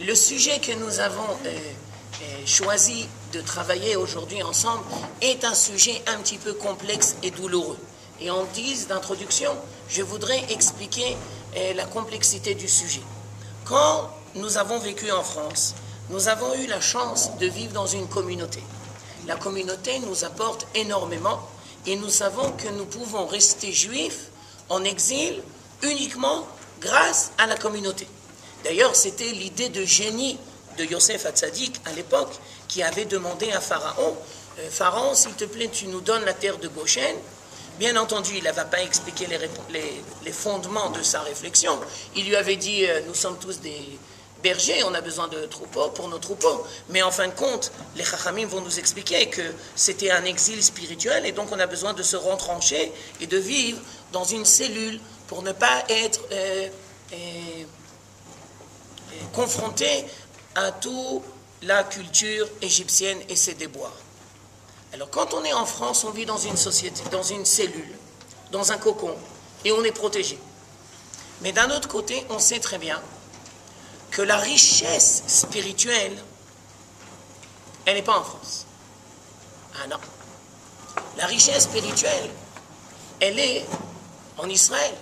Le sujet que nous avons choisi de travailler aujourd'hui ensemble est un sujet un petit peu complexe et douloureux. Et en guise d'introduction, je voudrais expliquer la complexité du sujet. Quand nous avons vécu en France, nous avons eu la chance de vivre dans une communauté. La communauté nous apporte énormément et nous savons que nous pouvons rester juifs en exil uniquement grâce à la communauté. D'ailleurs, c'était l'idée de génie de Yosef Hatzadik à l'époque qui avait demandé à Pharaon, Pharaon, s'il te plaît, tu nous donnes la terre de Goshen. Bien entendu, il n'avait pas expliqué les fondements de sa réflexion. Il lui avait dit, nous sommes tous des bergers, on a besoin de troupeaux pour nos troupeaux. Mais en fin de compte, les Chachamim vont nous expliquer que c'était un exil spirituel et donc on a besoin de se retrancher et de vivre dans une cellule pour ne pas être confronté à toute la culture égyptienne et ses déboires. Alors quand on est en France, on vit dans une société, dans une cellule, dans un cocon, et on est protégé. Mais d'un autre côté, on sait très bien que la richesse spirituelle, elle n'est pas en France. Ah non. La richesse spirituelle, elle est en Israël.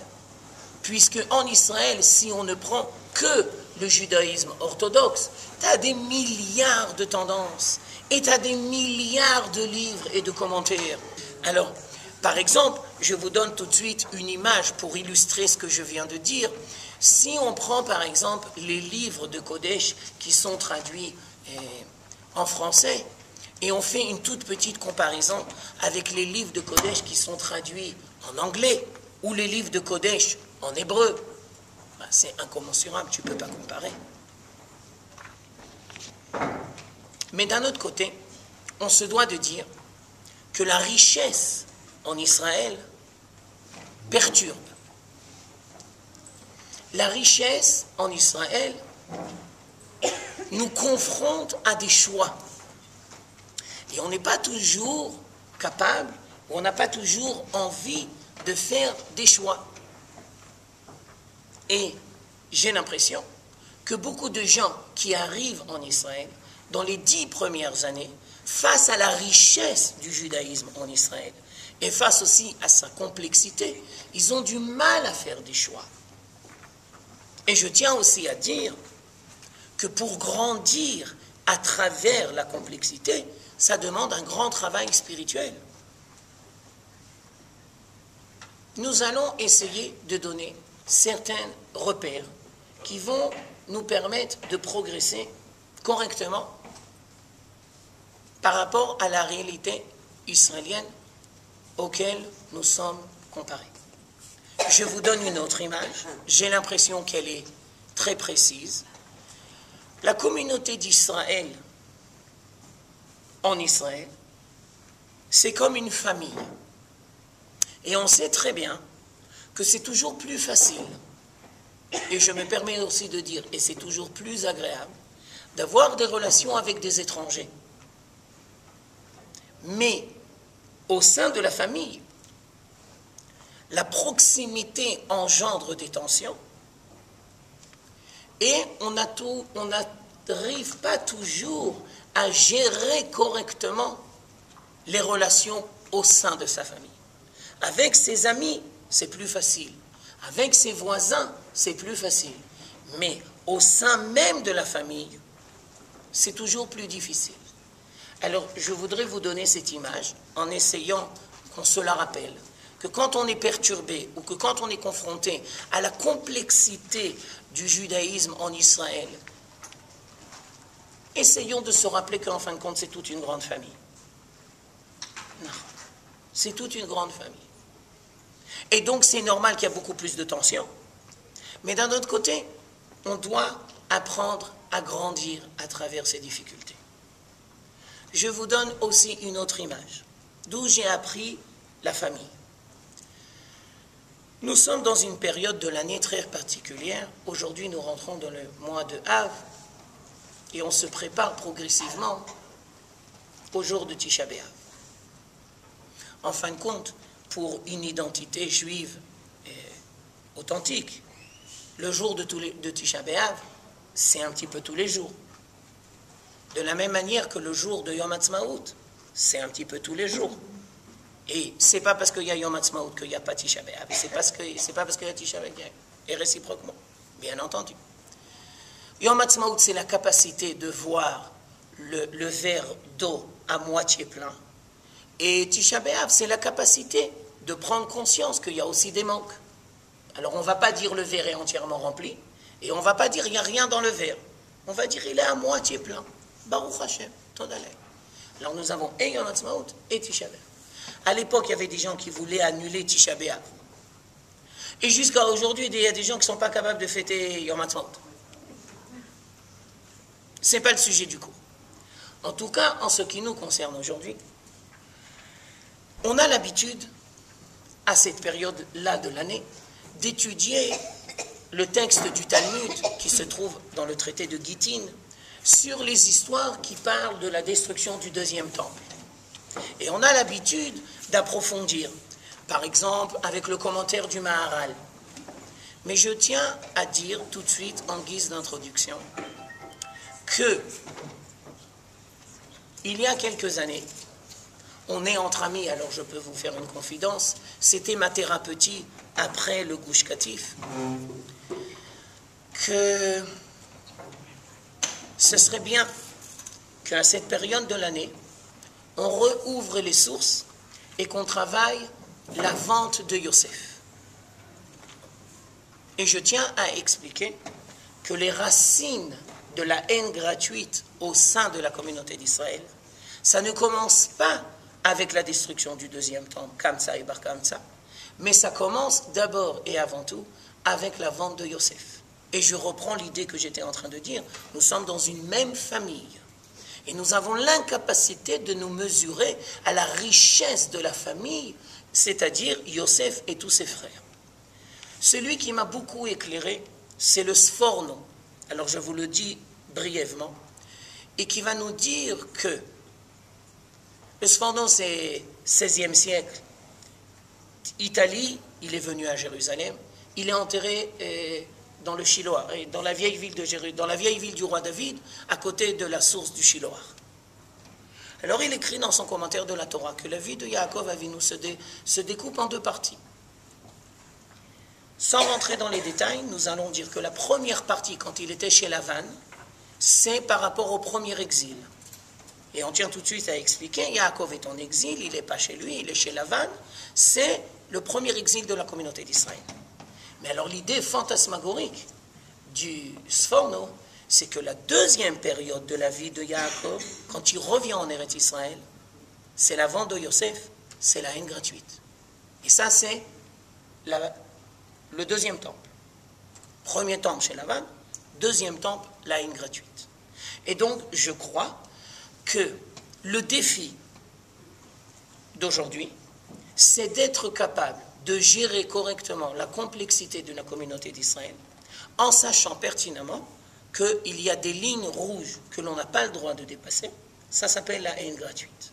Puisque en Israël, si on ne prend que le judaïsme orthodoxe, tu as des milliards de tendances et tu as des milliards de livres et de commentaires. Alors, par exemple, je vous donne tout de suite une image pour illustrer ce que je viens de dire. Si on prend par exemple les livres de Kodesh qui sont traduits en français et on fait une toute petite comparaison avec les livres de Kodesh qui sont traduits en anglais ou les livres de Kodesh en hébreu, c'est incommensurable, tu ne peux pas comparer. Mais d'un autre côté, on se doit de dire que la richesse en Israël perturbe. La richesse en Israël nous confronte à des choix. Et on n'est pas toujours capable, on n'a pas toujours envie de faire des choix. Et j'ai l'impression que beaucoup de gens qui arrivent en Israël, dans les 10 premières années, face à la richesse du judaïsme en Israël, et face aussi à sa complexité, ils ont du mal à faire des choix. Et je tiens aussi à dire que pour grandir à travers la complexité, ça demande un grand travail spirituel. Nous allons essayer de donner certains repères qui vont nous permettre de progresser correctement par rapport à la réalité israélienne auquel nous sommes comparés. Je vous donne une autre image. J'ai l'impression qu'elle est très précise. La communauté d'Israël en Israël, c'est comme une famille. Et on sait très bien que c'est toujours plus facile, et je me permets aussi de dire, et c'est toujours plus agréable, d'avoir des relations avec des étrangers. Mais au sein de la famille, la proximité engendre des tensions et on n'arrive pas toujours à gérer correctement les relations au sein de sa famille. Avec ses amis, c'est plus facile. Avec ses voisins, c'est plus facile. Mais au sein même de la famille, c'est toujours plus difficile. Alors, je voudrais vous donner cette image en essayant qu'on se la rappelle. Que quand on est perturbé ou que quand on est confronté à la complexité du judaïsme en Israël, essayons de se rappeler qu'en fin de compte, c'est toute une grande famille. Non, c'est toute une grande famille. Et donc, c'est normal qu'il y a beaucoup plus de tensions. Mais d'un autre côté, on doit apprendre à grandir à travers ces difficultés. Je vous donne aussi une autre image, d'où j'ai appris la famille. Nous sommes dans une période de l'année très particulière. Aujourd'hui, nous rentrons dans le mois de Av et on se prépare progressivement au jour de Tisha B'Av. En fin de compte, pour une identité juive authentique, le jour de Tisha B'Av, c'est un petit peu tous les jours. De la même manière que le jour de Yom Ha'atzmaut, c'est un petit peu tous les jours. Et c'est pas parce qu'il y a Yom Ha'atzmaut qu'il n'y a pas Tisha B'Av. C'est pas parce qu'il y a Tisha B'Av, et réciproquement, bien entendu. Yom Ha'atzmaut, c'est la capacité de voir le verre d'eau à moitié plein. Et Tisha B'Av, c'est la capacité de prendre conscience qu'il y a aussi des manques. Alors on ne va pas dire le verre est entièrement rempli, et on ne va pas dire il n'y a rien dans le verre. On va dire il est à moitié plein. Baruch Hashem, Todaleh. Alors nous avons et Yom Ha'atzmaut et Tisha B'Av. À l'époque, il y avait des gens qui voulaient annuler Tisha B'Av. Et jusqu'à aujourd'hui, il y a des gens qui ne sont pas capables de fêter Yom Ha'atzmaut. Ce n'est pas le sujet du cours. En tout cas, en ce qui nous concerne aujourd'hui, on a l'habitude, à cette période-là de l'année, d'étudier le texte du Talmud qui se trouve dans le traité de Gittin sur les histoires qui parlent de la destruction du deuxième temple. Et on a l'habitude d'approfondir, par exemple avec le commentaire du Maharal. Mais je tiens à dire tout de suite en guise d'introduction que il y a quelques années, on est entre amis, alors je peux vous faire une confidence, c'était ma thérapeutie après le Gush Katif, que ce serait bien qu'à cette période de l'année, on rouvre les sources et qu'on travaille la vente de Yosef. Et je tiens à expliquer que les racines de la haine gratuite au sein de la communauté d'Israël, ça ne commence pas avec la destruction du deuxième temple, Kamsa et Bar Kamsa, mais ça commence d'abord et avant tout avec la vente de Yosef. Et je reprends l'idée que j'étais en train de dire, nous sommes dans une même famille. Et nous avons l'incapacité de nous mesurer à la richesse de la famille, c'est-à-dire Yosef et tous ses frères. Celui qui m'a beaucoup éclairé, c'est le Sforno. Alors je vous le dis brièvement, et qui va nous dire que le Sforno, c'est 16e siècle. Italie, il est venu à Jérusalem, il est enterré dans le Shiloah, dans la vieille ville de Jérusalem, dans la vieille ville du roi David, à côté de la source du Shiloah. Alors il écrit dans son commentaire de la Torah que la vie de Yaakov Avinu se découpe en deux parties. Sans rentrer dans les détails, nous allons dire que la première partie, quand il était chez Lavan, c'est par rapport au premier exil. Et on tient tout de suite à expliquer, Yaakov est en exil, il n'est pas chez lui, il est chez Lavan, c'est le premier exil de la communauté d'Israël. Mais alors l'idée fantasmagorique du Sforno, c'est que la deuxième période de la vie de Yaakov, quand il revient en Eretz Israël, c'est la vente de Yosef, c'est la haine gratuite. Et ça, c'est le deuxième temple. Premier temple chez Lavan, deuxième temple, la haine gratuite. Et donc, je crois que le défi d'aujourd'hui, c'est d'être capable de gérer correctement la complexité de la communauté d'Israël, en sachant pertinemment qu'il y a des lignes rouges que l'on n'a pas le droit de dépasser. Ça s'appelle la haine gratuite.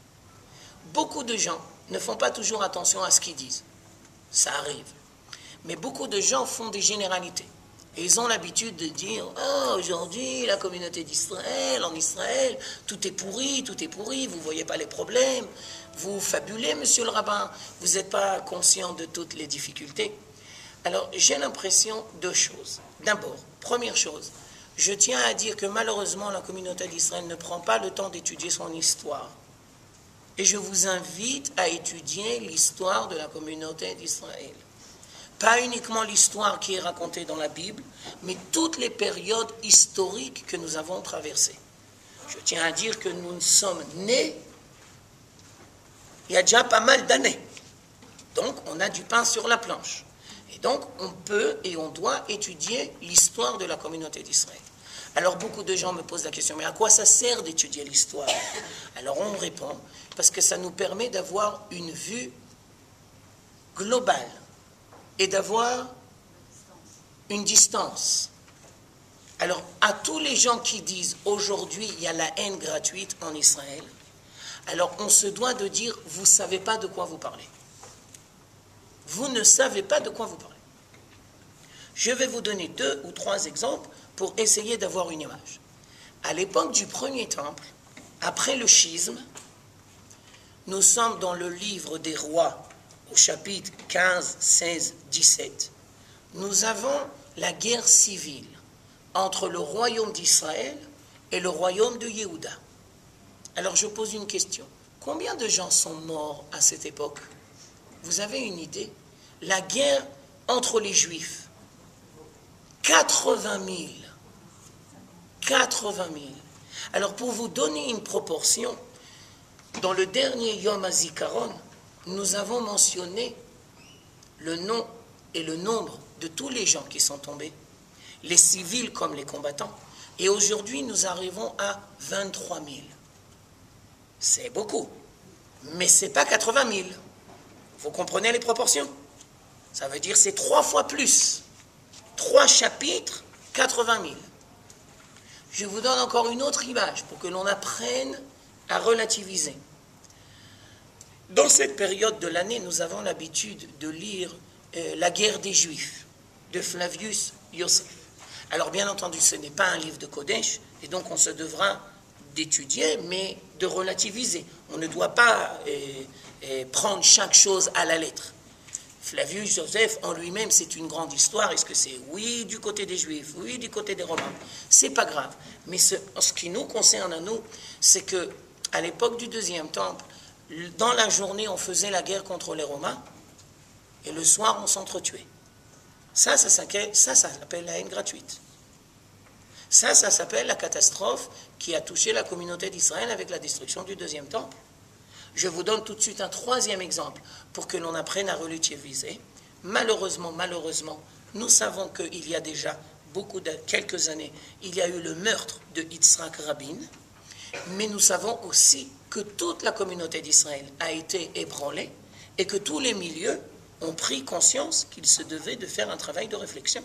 Beaucoup de gens ne font pas toujours attention à ce qu'ils disent. Ça arrive. Mais beaucoup de gens font des généralités. Et ils ont l'habitude de dire « Oh, aujourd'hui, la communauté d'Israël, en Israël, tout est pourri, vous ne voyez pas les problèmes, vous fabulez, monsieur le rabbin, vous n'êtes pas conscient de toutes les difficultés. » Alors, j'ai l'impression deux choses. D'abord, première chose, je tiens à dire que malheureusement, la communauté d'Israël ne prend pas le temps d'étudier son histoire. Et je vous invite à étudier l'histoire de la communauté d'Israël. Pas uniquement l'histoire qui est racontée dans la Bible, mais toutes les périodes historiques que nous avons traversées. Je tiens à dire que nous sommes nés il y a déjà pas mal d'années. Donc, on a du pain sur la planche. Et donc, on peut et on doit étudier l'histoire de la communauté d'Israël. Alors, beaucoup de gens me posent la question, mais à quoi ça sert d'étudier l'histoire? Alors, on répond, parce que ça nous permet d'avoir une vue globale et d'avoir une distance. Alors, à tous les gens qui disent aujourd'hui il y a la haine gratuite en Israël, alors on se doit de dire vous ne savez pas de quoi vous parlez. Vous ne savez pas de quoi vous parlez. Je vais vous donner 2 ou 3 exemples pour essayer d'avoir une image. À l'époque du premier temple, après le schisme, nous sommes dans le livre des rois, au chapitre 15, 16, 17. Nous avons la guerre civile entre le royaume d'Israël et le royaume de Yehuda. Alors je pose une question. Combien de gens sont morts à cette époque? Vous avez une idée? La guerre entre les Juifs. 80 000. 80 000. Alors pour vous donner une proportion, dans le dernier Yom HaZikaron, nous avons mentionné le nom et le nombre de tous les gens qui sont tombés, les civils comme les combattants. Et aujourd'hui, nous arrivons à 23 000. C'est beaucoup, mais ce n'est pas 80 000. Vous comprenez les proportions? Ça veut dire c'est 3 fois plus. 3 chapitres, 80 000. Je vous donne encore une autre image pour que l'on apprenne à relativiser. Dans cette période de l'année, nous avons l'habitude de lire La guerre des Juifs de Flavius Joseph. Alors bien entendu, ce n'est pas un livre de Kodesh, et donc on se devra d'étudier, mais de relativiser. On ne doit pas prendre chaque chose à la lettre. Flavius Joseph, en lui-même, c'est une grande histoire. Est-ce que c'est oui du côté des Juifs, oui du côté des Romains? C'est pas grave. Mais ce qui nous concerne à nous, c'est que à l'époque du deuxième temple, dans la journée, on faisait la guerre contre les Romains, et le soir, on s'entretuait. Ça s'appelle la haine gratuite. Ça s'appelle la catastrophe qui a touché la communauté d'Israël avec la destruction du deuxième temple. Je vous donne tout de suite un 3e exemple pour que l'on apprenne à relativiser. Malheureusement, nous savons qu'il y a déjà quelques années, il y a eu le meurtre de Yitzhak Rabin, mais nous savons aussi que toute la communauté d'Israël a été ébranlée et que tous les milieux ont pris conscience qu'ils se devaient de faire un travail de réflexion.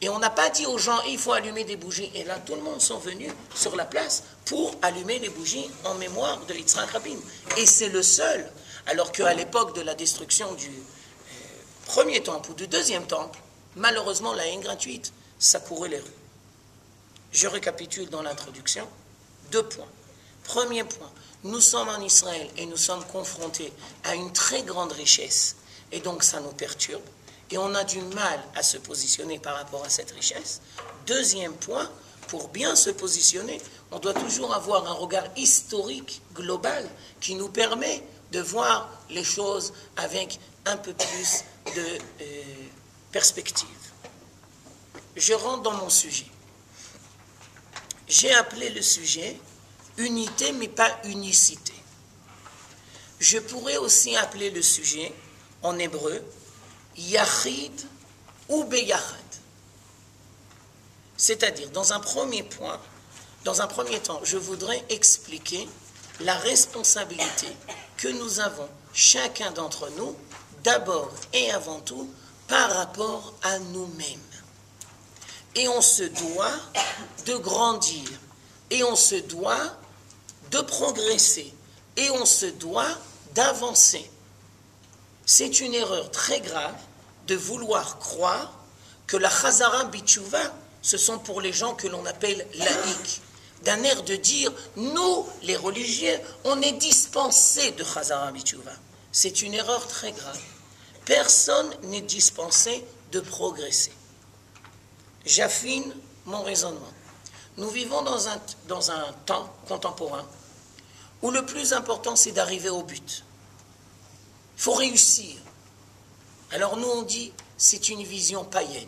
Et on n'a pas dit aux gens, il faut allumer des bougies. Et là, tout le monde sont venus sur la place pour allumer les bougies en mémoire de Yitzhak Rabin. Et c'est le seul, alors qu'à l'époque de la destruction du premier temple ou du deuxième temple, malheureusement, la haine gratuite, ça courait les rues. Je récapitule dans l'introduction. 2 points. Premier point, nous sommes en Israël et nous sommes confrontés à une très grande richesse. Et donc, ça nous perturbe. Et on a du mal à se positionner par rapport à cette richesse. 2e point, pour bien se positionner, on doit toujours avoir un regard historique global qui nous permet de voir les choses avec un peu plus de perspective. Je rentre dans mon sujet. J'ai appelé le sujet unité mais pas unicité. Je pourrais aussi appeler le sujet en hébreu Yachid ou Beyachad. C'est-à-dire, dans un premier temps, je voudrais expliquer la responsabilité que nous avons, chacun d'entre nous, d'abord et avant tout, par rapport à nous-mêmes. Et on se doit de grandir, et on se doit de progresser, et on se doit d'avancer. C'est une erreur très grave de vouloir croire que la Chazara Bitchouva, ce sont pour les gens que l'on appelle laïcs, d'un air de dire, nous, les religieux, on est dispensés de Chazara Bitchouva. C'est une erreur très grave. Personne n'est dispensé de progresser. J'affine mon raisonnement. Nous vivons dans un temps contemporain où le plus important, c'est d'arriver au but. Il faut réussir. Alors nous, on dit, c'est une vision païenne.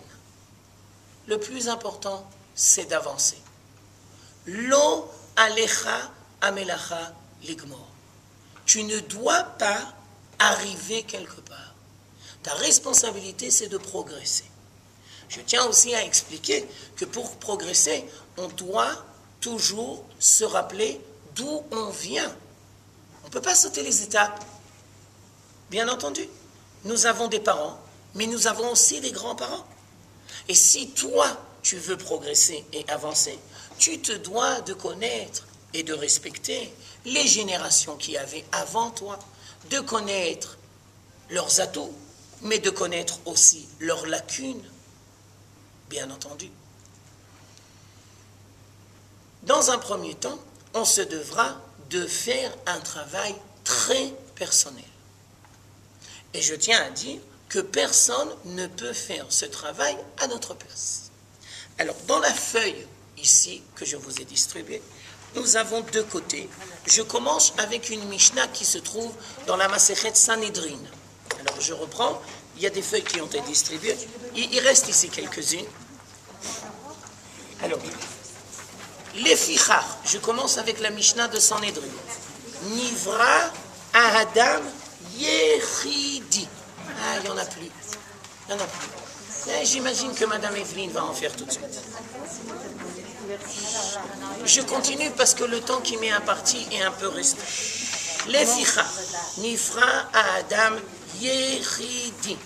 Le plus important, c'est d'avancer. Lo alecha amelacha ligmor. Tu ne dois pas arriver quelque part. Ta responsabilité, c'est de progresser. Je tiens aussi à expliquer que pour progresser, on doit toujours se rappeler d'où on vient. On ne peut pas sauter les étapes. Bien entendu, nous avons des parents, mais nous avons aussi des grands-parents. Et si toi, tu veux progresser et avancer, tu te dois de connaître et de respecter les générations qui avaient avant toi, de connaître leurs atouts, mais de connaître aussi leurs lacunes. bien entendu. Dans un premier temps, on se devra de faire un travail très personnel. Et je tiens à dire que personne ne peut faire ce travail à notre place. Alors, dans la feuille ici que je vous ai distribuée, nous avons deux côtés. Je commence avec une Mishnah qui se trouve dans la Masechet Sanhedrin. Alors, je reprends. Il y a des feuilles qui ont été distribuées. Il reste ici quelques-unes. Alors, les fichar, je commence avec la Mishnah de Sanhedrin. Nivra Adam Yechidi. Ah, il n'y en a plus. Il n'y en a plus. J'imagine que Madame Evelyne va en faire tout de suite. Je continue parce que le temps qui m'est imparti est un peu resté. Les ficha, nifra Adam Yechidi.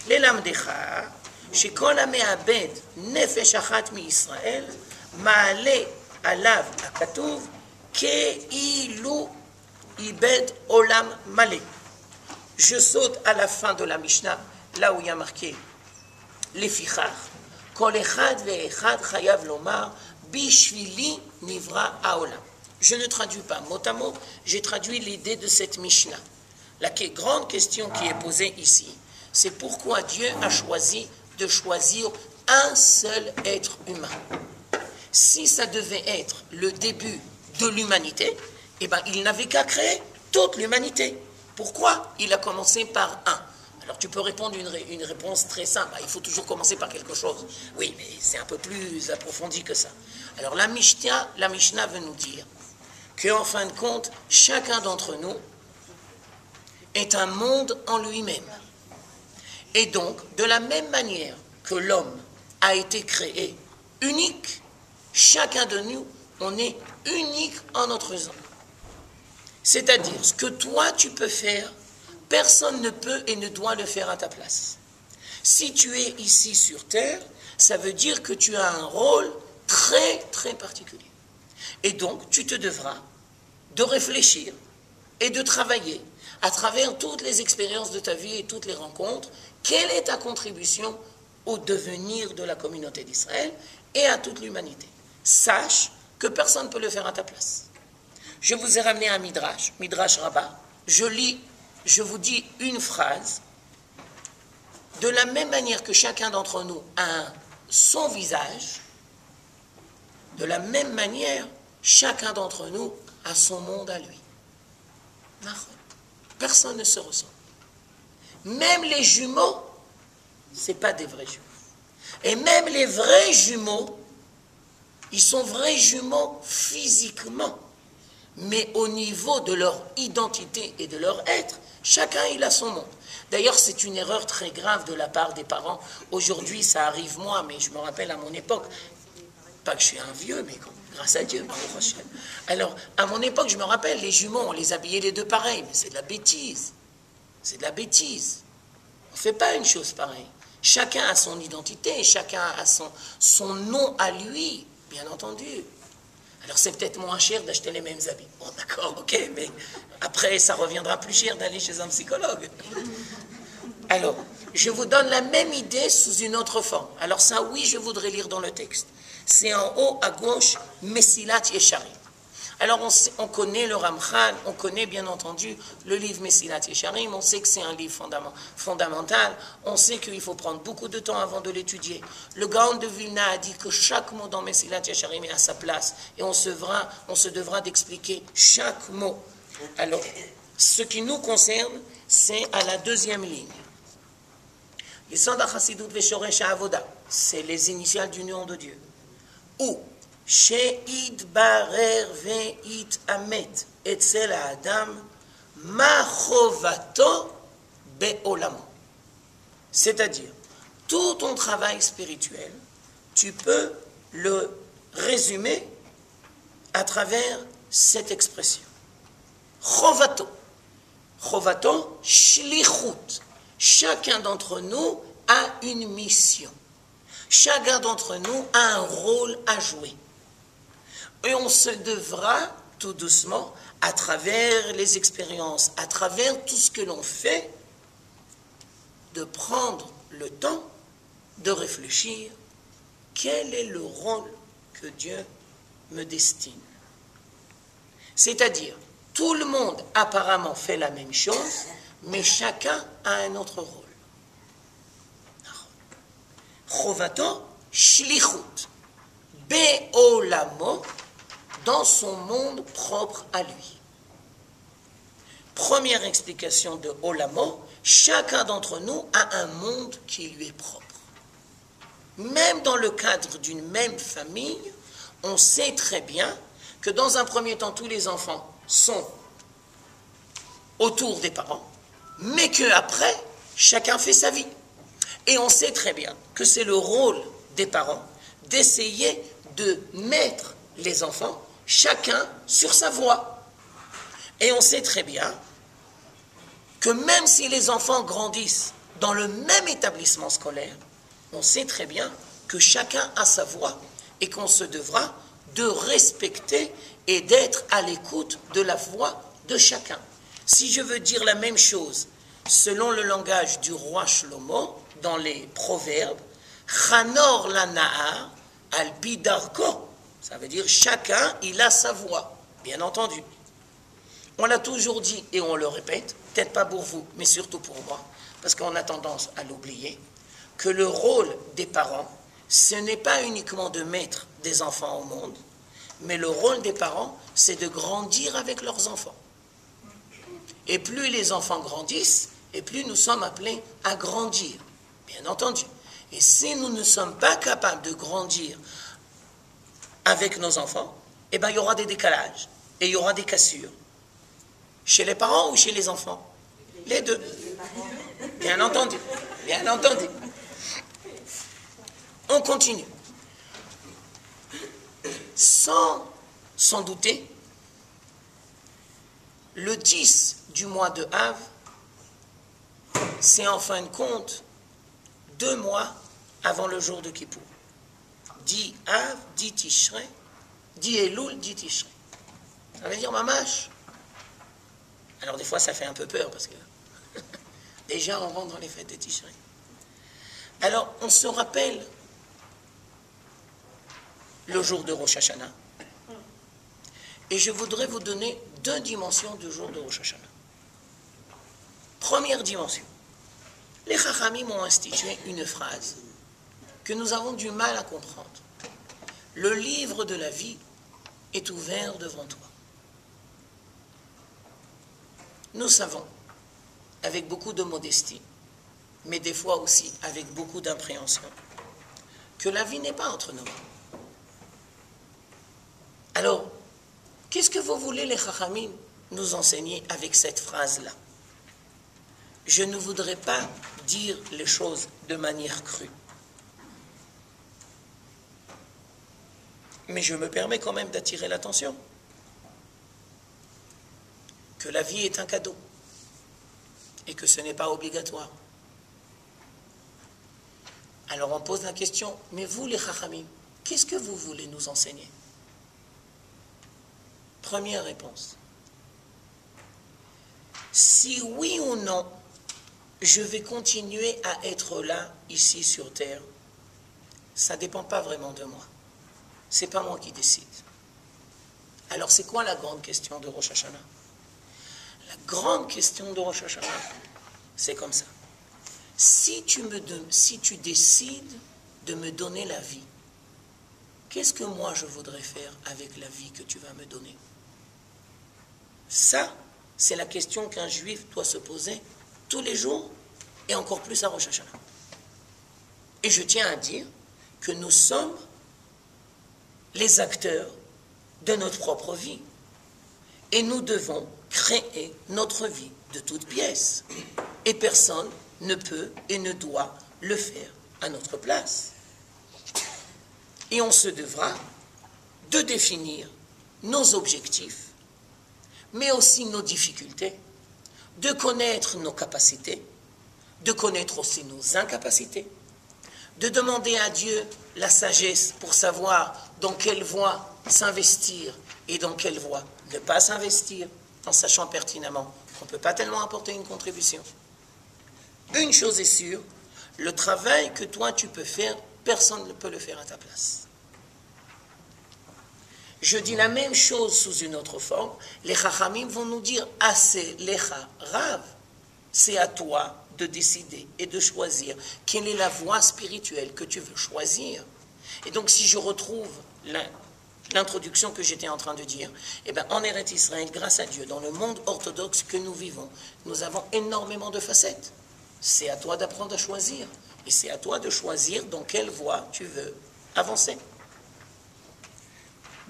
Les lamdecha, shekol hame'abed nefesh achat mi-Israël, ma'ale alav hakatuv, ke'ilu ibed olam malé. Je saute à la fin de la Mishnah, là où il y a marqué les fichar. Kol echad ve'echad chayav lomar bishvili nivra haolam. Je ne traduis pas mot à mot, j'ai traduit l'idée de cette Mishnah. La grande question qui est posée ici, c'est pourquoi Dieu a choisi de choisir un seul être humain. Si ça devait être le début de l'humanité, eh ben, il n'avait qu'à créer toute l'humanité. Pourquoi il a commencé par un? Alors tu peux répondre une réponse très simple. Il faut toujours commencer par quelque chose. Oui, mais c'est un peu plus approfondi que ça. Alors la Mishnah veut nous dire qu'en fin de compte, chacun d'entre nous est un monde en lui-même. Et donc, de la même manière que l'homme a été créé unique, chacun de nous, on est unique en notre genre. C'est-à-dire, ce que toi tu peux faire, personne ne peut et ne doit le faire à ta place. Si tu es ici sur Terre, ça veut dire que tu as un rôle très, très particulier. Et donc, tu te devras de réfléchir et de travailler à travers toutes les expériences de ta vie et toutes les rencontres. Quelle est ta contribution au devenir de la communauté d'Israël et à toute l'humanité? Sache que personne ne peut le faire à ta place. Je vous ai ramené un Midrash, Midrash Rabbah. Je vous dis une phrase. De la même manière que chacun d'entre nous a son visage, de la même manière, chacun d'entre nous a son monde à lui. Personne ne se ressemble. Même les jumeaux, ce n'est pas des vrais jumeaux. Et même les vrais jumeaux, ils sont vrais jumeaux physiquement. Mais au niveau de leur identité et de leur être, chacun il a son monde. D'ailleurs, c'est une erreur très grave de la part des parents. Aujourd'hui, ça arrive moi, mais je me rappelle à mon époque, pas que je suis un vieux, mais grâce à Dieu. Alors, à mon époque, je me rappelle, les jumeaux, on les habillait les deux pareils, mais c'est de la bêtise. C'est de la bêtise. On ne fait pas une chose pareille. Chacun a son identité, chacun a son nom à lui, bien entendu. Alors c'est peut-être moins cher d'acheter les mêmes habits. Bon d'accord, ok, mais après ça reviendra plus cher d'aller chez un psychologue. Alors, je vous donne la même idée sous une autre forme. Alors ça, oui, je voudrais lire dans le texte. C'est en haut à gauche, Mesilat Yesharim. Alors on connaît le Ramchal, on connaît bien entendu le livre Mesilat Yesharim, on sait que c'est un livre fondamental, on sait qu'il faut prendre beaucoup de temps avant de l'étudier. Le Gaon de Vilna a dit que chaque mot dans Mesilat Yesharim est à sa place et on se devra d'expliquer chaque mot. Alors, ce qui nous concerne, c'est à la deuxième ligne. Yesod HaChassidut veShoresh HaAvoda, c'est les initiales du nom de Dieu. Ou שיתברר ויתאמת אצל האדם מה חובתו בעולמו. C'est-à-dire, tout ton travail spirituel, tu peux le résumer à travers cette expression. Chovato. Chovato, shlichut. Chacun d'entre nous a une mission. Chacun d'entre nous a un rôle à jouer. Et on se devra, tout doucement, à travers les expériences, à travers tout ce que l'on fait, de prendre le temps de réfléchir quel est le rôle que Dieu me destine? C'est-à-dire, tout le monde apparemment fait la même chose, mais chacun a un autre rôle. Chovato shlichut be'olamo, dans son monde propre à lui. Première explication de olamo, chacun d'entre nous a un monde qui lui est propre. Même dans le cadre d'une même famille, on sait très bien que dans un premier temps, tous les enfants sont autour des parents, mais qu'après, chacun fait sa vie. Et on sait très bien que c'est le rôle des parents d'essayer de mettre les enfants, chacun sur sa voie. Et on sait très bien que même si les enfants grandissent dans le même établissement scolaire, on sait très bien que chacun a sa voix et qu'on se devra de respecter et d'être à l'écoute de la voix de chacun. Si je veux dire la même chose selon le langage du roi Shlomo, dans les proverbes, Chanor la Nahar al pi darko, ça veut dire chacun il a sa voix, bien entendu. On l'a toujours dit et on le répète, peut-être pas pour vous, mais surtout pour moi, parce qu'on a tendance à l'oublier, que le rôle des parents, ce n'est pas uniquement de mettre des enfants au monde, mais le rôle des parents, c'est de grandir avec leurs enfants. Et plus les enfants grandissent, et plus nous sommes appelés à grandir, bien entendu. Et si nous ne sommes pas capables de grandir avec nos enfants, eh bien, il y aura des décalages, et il y aura des cassures. Chez les parents ou chez les enfants? Les deux. Bien entendu. Bien entendu. On continue. Sans douter, le 10 du mois de Av, c'est en fin de compte 2 mois avant le jour de Kippour. Dit Av, dit Tishrei, dit Elul, dit Tishrei. Ça veut dire mamash. Alors des fois ça fait un peu peur parce que déjà on rentre dans les fêtes de Tishrei. Alors on se rappelle le jour de Rosh Hashanah. Et je voudrais vous donner 2 dimensions du jour de Rosh Hashanah. Première dimension. Les Chachamim ont institué une phrase que nous avons du mal à comprendre. Le livre de la vie est ouvert devant toi. Nous savons, avec beaucoup de modestie, mais des fois aussi avec beaucoup d'impréhension, que la vie n'est pas entre nos mains. Alors, qu'est-ce que vous voulez, les Chachamim, nous enseigner avec cette phrase-là? Je ne voudrais pas dire les choses de manière crue. Mais je me permets quand même d'attirer l'attention que la vie est un cadeau et que ce n'est pas obligatoire. Alors on pose la question, mais vous les Chachamim, qu'est-ce que vous voulez nous enseigner? Première réponse. Si oui ou non, je vais continuer à être là, ici sur Terre, ça ne dépend pas vraiment de moi. Ce n'est pas moi qui décide. Alors c'est quoi la grande question de Rosh Hashanah? La grande question de Rosh Hashanah, c'est comme ça. Si tu décides de me donner la vie, qu'est-ce que moi je voudrais faire avec la vie que tu vas me donner? Ça, c'est la question qu'un juif doit se poser tous les jours et encore plus à Rosh Hashanah. Et je tiens à dire que nous sommes les acteurs de notre propre vie. Et nous devons créer notre vie de toutes pièces. Et personne ne peut et ne doit le faire à notre place. Et on se devra de définir nos objectifs, mais aussi nos difficultés, de connaître nos capacités, de connaître aussi nos incapacités, de demander à Dieu la sagesse pour savoir dans quelle voie s'investir et dans quelle voie ne pas s'investir, en sachant pertinemment qu'on ne peut pas tellement apporter une contribution. Une chose est sûre, le travail que toi tu peux faire personne ne peut le faire à ta place. Je dis la même chose sous une autre forme. Les Chachamim vont nous dire « Assez lecha rav ». C'est à toi de décider et de choisir quelle est la voie spirituelle que tu veux choisir. Et donc, si je retrouve l'introduction que j'étais en train de dire, eh bien, en Eretz Israël, grâce à Dieu, dans le monde orthodoxe que nous vivons, nous avons énormément de facettes. C'est à toi d'apprendre à choisir. Et c'est à toi de choisir dans quelle voie tu veux avancer.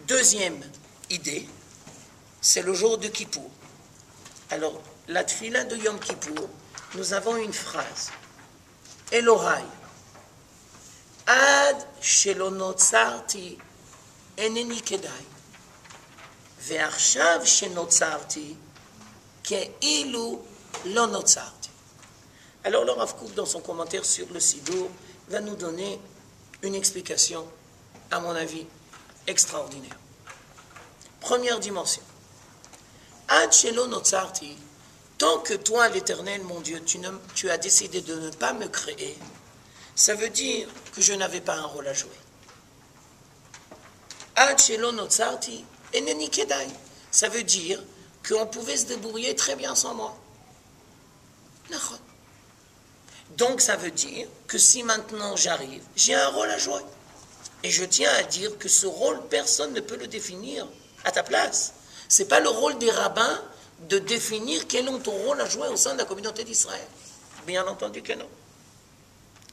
Deuxième idée, c'est le jour de Kippour. Alors, la tfila de Yom Kippour, nous avons une phrase. Elohai, ad shelo notzarti eneni kedai, ve'achshav shenotzarti ke'ilu lo notzarti. Alors le Rav Kook, dans son commentaire sur le Sidour, va nous donner une explication, à mon avis, extraordinaire. Première dimension. Ad shelo notzarti, tant que toi, l'Éternel, mon Dieu, tu as décidé de ne pas me créer, ça veut dire que je n'avais pas un rôle à jouer. Ad shelo notzarti eneni kedai, ça veut dire qu'on pouvait se débrouiller très bien sans moi. Donc ça veut dire que si maintenant j'arrive, j'ai un rôle à jouer. Et je tiens à dire que ce rôle, personne ne peut le définir à ta place. Ce n'est pas le rôle des rabbins de définir quel est ton rôle à jouer au sein de la communauté d'Israël. Bien entendu que non.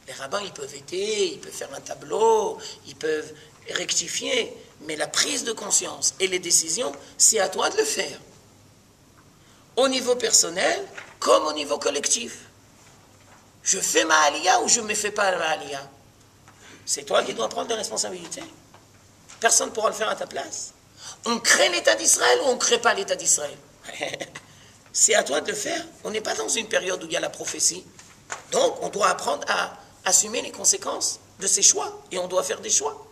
Les rabbins, ils peuvent aider, ils peuvent faire un tableau, ils peuvent rectifier, mais la prise de conscience et les décisions, c'est à toi de le faire. Au niveau personnel, comme au niveau collectif. Je fais ma aliyah ou je ne me fais pas ma aliyah? C'est toi qui dois prendre des responsabilités. Personne ne pourra le faire à ta place. On crée l'État d'Israël ou on ne crée pas l'État d'Israël? C'est à toi de le faire. On n'est pas dans une période où il y a la prophétie. Donc, on doit apprendre à assumer les conséquences de ses choix. Et on doit faire des choix.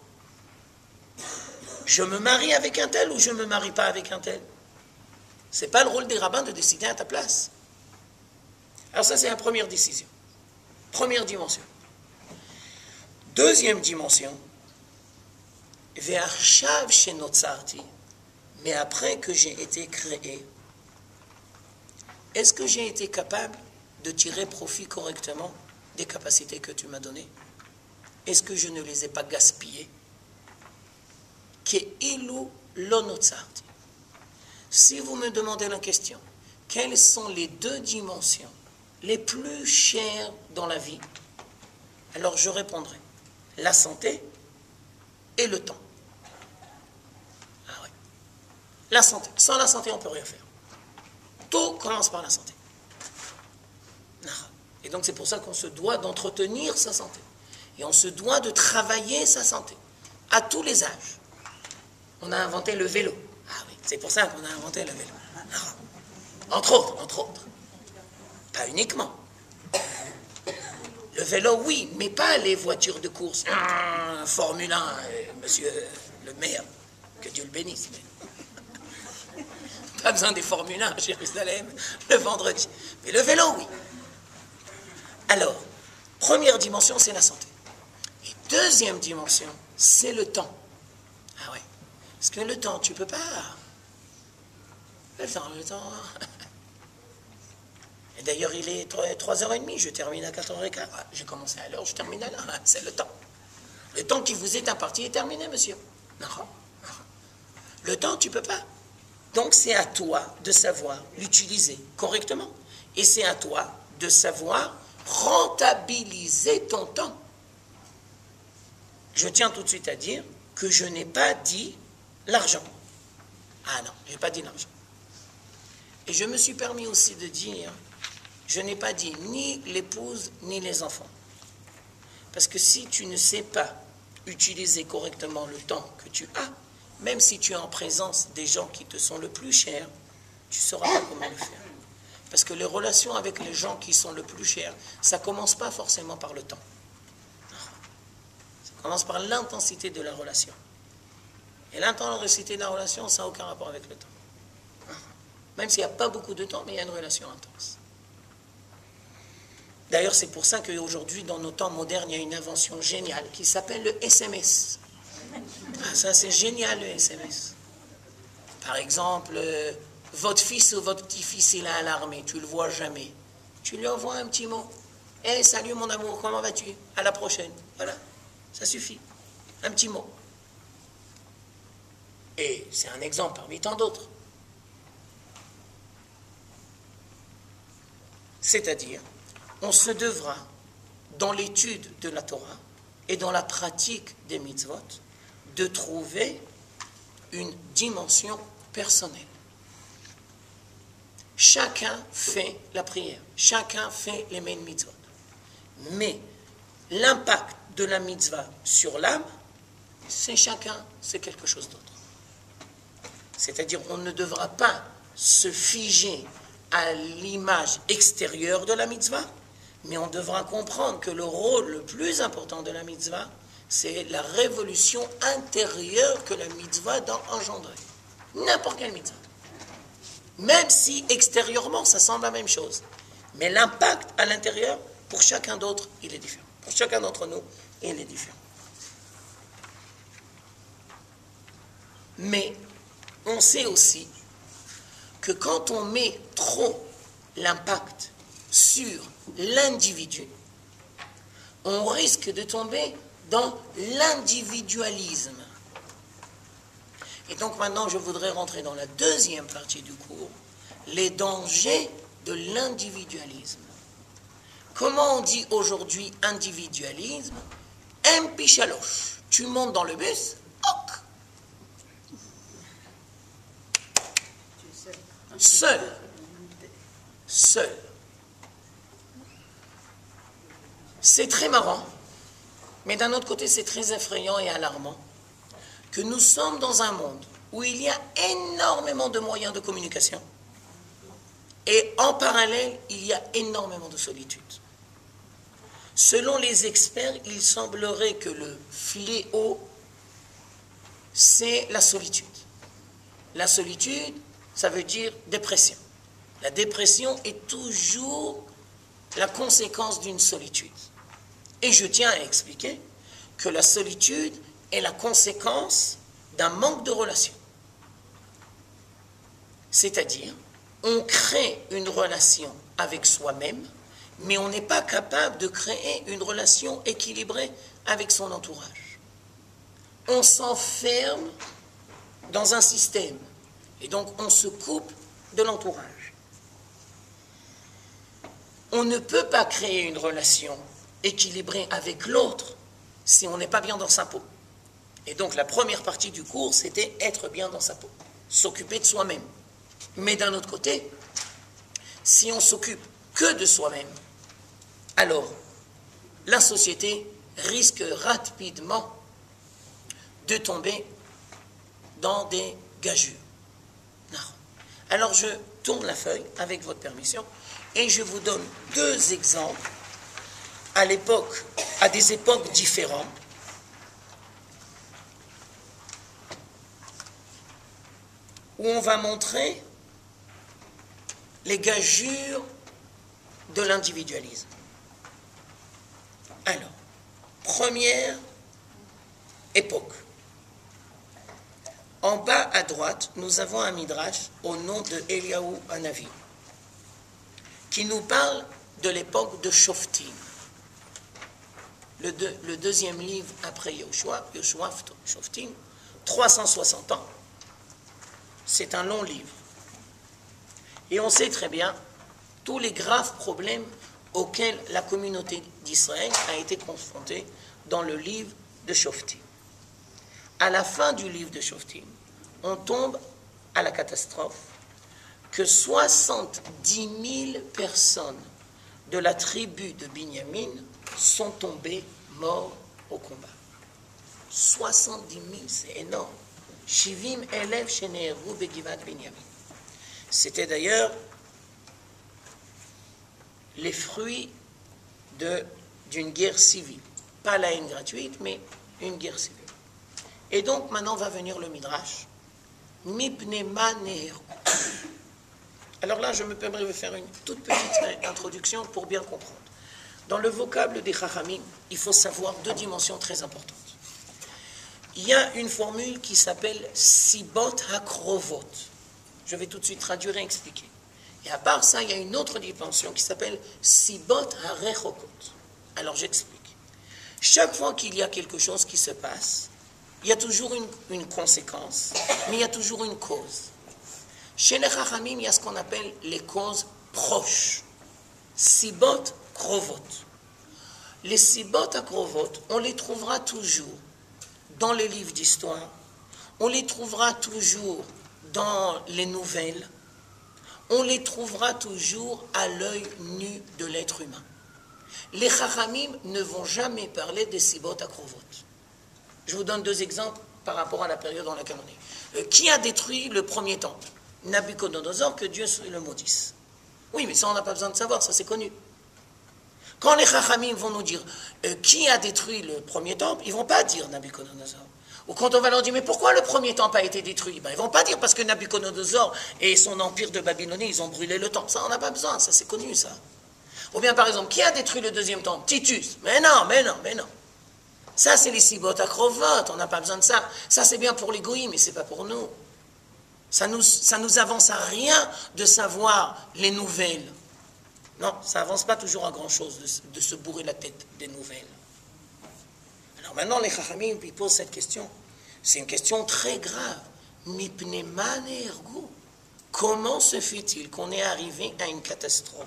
Je me marie avec un tel ou je ne me marie pas avec un tel? Ce n'est pas le rôle des rabbins de décider à ta place. Alors ça, c'est la première décision. Première dimension. Deuxième dimension. Ve'achav shenotzarti. Mais après que j'ai été créé, est-ce que j'ai été capable de tirer profit correctement des capacités que tu m'as données? Est-ce que je ne les ai pas gaspillées? Ke'ilu lo notzarti. Si vous me demandez la question, quelles sont les deux dimensions les plus chères dans la vie? Alors je répondrai, la santé et le temps. Ah oui. La santé. Sans la santé, on ne peut rien faire. Tout commence par la santé. Et donc c'est pour ça qu'on se doit d'entretenir sa santé. Et on se doit de travailler sa santé. À tous les âges. On a inventé le vélo. Ah oui, c'est pour ça qu'on a inventé le vélo. Entre autres. Pas uniquement. Le vélo, oui, mais pas les voitures de course. Formule 1, monsieur le maire, que Dieu le bénisse. Mais... pas besoin des Formule 1 à Jérusalem le vendredi. Mais le vélo, oui. Alors, première dimension, c'est la santé. Et deuxième dimension, c'est le temps. Ah ouais. Parce que le temps, tu peux pas. Le temps. Et d'ailleurs, il est 3h30, je termine à 4h15. J'ai commencé à l'heure, je termine à l'heure. C'est le temps. Le temps qui vous est imparti est terminé, monsieur. Non. Le temps, tu peux pas. Donc, c'est à toi de savoir l'utiliser correctement. Et c'est à toi de savoir rentabiliser ton temps. Je tiens tout de suite à dire que je n'ai pas dit l'argent. Ah non, je n'ai pas dit l'argent. Et je me suis permis aussi de dire, je n'ai pas dit ni l'épouse ni les enfants. Parce que si tu ne sais pas utiliser correctement le temps que tu as, même si tu es en présence des gens qui te sont le plus chers, tu ne sauras pas comment le faire. Parce que les relations avec les gens qui sont le plus chers, ça ne commence pas forcément par le temps. Ça commence par l'intensité de la relation. Et l'intensité de la relation, ça n'a aucun rapport avec le temps. Même s'il n'y a pas beaucoup de temps, mais il y a une relation intense. D'ailleurs, c'est pour ça qu'aujourd'hui, dans nos temps modernes, il y a une invention géniale qui s'appelle le SMS. Ah, ça, c'est génial, le SMS. Par exemple, votre fils ou votre petit-fils, il est à l'armée, tu ne le vois jamais. Tu lui envoies un petit mot. « Hey, salut mon amour, comment vas-tu? À la prochaine. » Voilà, ça suffit. Un petit mot. Et c'est un exemple parmi tant d'autres. C'est-à-dire, on se devra, dans l'étude de la Torah et dans la pratique des mitzvot, de trouver une dimension personnelle. Chacun fait la prière, chacun fait les mêmes mitzvot. Mais l'impact de la mitzvah sur l'âme, c'est quelque chose d'autre. C'est-à-dire, on ne devra pas se figer à l'image extérieure de la mitzvah, mais on devra comprendre que le rôle le plus important de la mitzvah, c'est la révolution intérieure que la mitzvah doit engendrer. N'importe quelle mitzvah. Même si extérieurement, ça semble la même chose. Mais l'impact à l'intérieur, pour chacun d'autre, il est différent. Pour chacun d'entre nous, il est différent. Mais on sait aussi que quand on met trop l'impact sur l'individu, on risque de tomber dans l'individualisme. Et donc maintenant, je voudrais rentrer dans la deuxième partie du cours, les dangers de l'individualisme. Comment on dit aujourd'hui individualisme? Mpichaloche. Tu montes dans le bus, ok. Seul. C'est très marrant, mais d'un autre côté, c'est très effrayant et alarmant que nous sommes dans un monde où il y a énormément de moyens de communication et en parallèle, il y a énormément de solitude. Selon les experts, il semblerait que le fléau, c'est la solitude. La solitude, ça veut dire dépression. La dépression est toujours la conséquence d'une solitude. Et je tiens à expliquer que la solitude est la conséquence d'un manque de relation. C'est-à-dire, on crée une relation avec soi-même, mais on n'est pas capable de créer une relation équilibrée avec son entourage. On s'enferme dans un système, et donc on se coupe de l'entourage. On ne peut pas créer une relation équilibrée avec l'autre si on n'est pas bien dans sa peau. Et donc la première partie du cours, c'était être bien dans sa peau, s'occuper de soi-même. Mais d'un autre côté, si on s'occupe que de soi-même, alors la société risque rapidement de tomber dans des gageures. Non. Alors je tourne la feuille avec votre permission et je vous donne deux exemples à des époques différentes. Où on va montrer les gageures de l'individualisme. Alors, première époque. En bas à droite, nous avons un midrash au nom de Eliyahu Hanavi, qui nous parle de l'époque de Shoftim. Le deuxième livre après Yoshua, Shoftim, 360 ans. C'est un long livre. Et on sait très bien tous les graves problèmes auxquels la communauté d'Israël a été confrontée dans le livre de Shoftim. À la fin du livre de Shoftim, on tombe à la catastrophe que 70 000 personnes de la tribu de Binyamin sont tombées mortes au combat. 70 000, c'est énorme. Shivim Elev Sheneheru Begivat Binyamin. C'était d'ailleurs les fruits d'une guerre civile. Pas la haine gratuite, mais une guerre civile. Et donc, maintenant va venir le Midrash. Mipnema Neheru. Alors là, je me permets de faire une toute petite introduction pour bien comprendre. Dans le vocable des Chachamim, il faut savoir deux dimensions très importantes. Il y a une formule qui s'appelle Sibot HaKrovot. Je vais tout de suite traduire et expliquer. Et à part ça, il y a une autre dimension qui s'appelle Sibot HaRechokot. Alors j'explique. Chaque fois qu'il y a quelque chose qui se passe, il y a toujours une conséquence, mais il y a toujours une cause. Chez les Chachamim, il y a ce qu'on appelle les causes proches. Sibot Krovot. Les Sibot HaKrovot, on les trouvera toujours dans les livres d'histoire, on les trouvera toujours dans les nouvelles, on les trouvera toujours à l'œil nu de l'être humain. Les Chachamim ne vont jamais parler des Sibot HaKrovot. Je vous donne deux exemples par rapport à la période dans laquelle on est. Qui a détruit le premier temple? Nabuchodonosor, que Dieu le maudisse. Oui, mais ça on n'a pas besoin de savoir, ça c'est connu. Quand les Chachamim vont nous dire qui a détruit le premier temple, ils ne vont pas dire Nabuchodonosor. Ou quand on va leur dire mais pourquoi le premier temple a été détruit, ben, ils ne vont pas dire parce que Nabuchodonosor et son empire de Babylonie, ils ont brûlé le temple. Ça on n'a pas besoin, ça c'est connu ça. Ou bien par exemple, qui a détruit le deuxième temple? Titus. Mais non. Ça c'est les Sibot HaKrovot, on n'a pas besoin de ça. Ça c'est bien pour les goïms, mais ce n'est pas pour nous. Ça nous avance à rien de savoir les nouvelles. Non, ça n'avance pas toujours à grand-chose de se bourrer la tête des nouvelles. Alors maintenant, les Chachamim ils posent cette question. C'est une question très grave. Mipnei man ergu. Comment se fait-il qu'on est arrivé à une catastrophe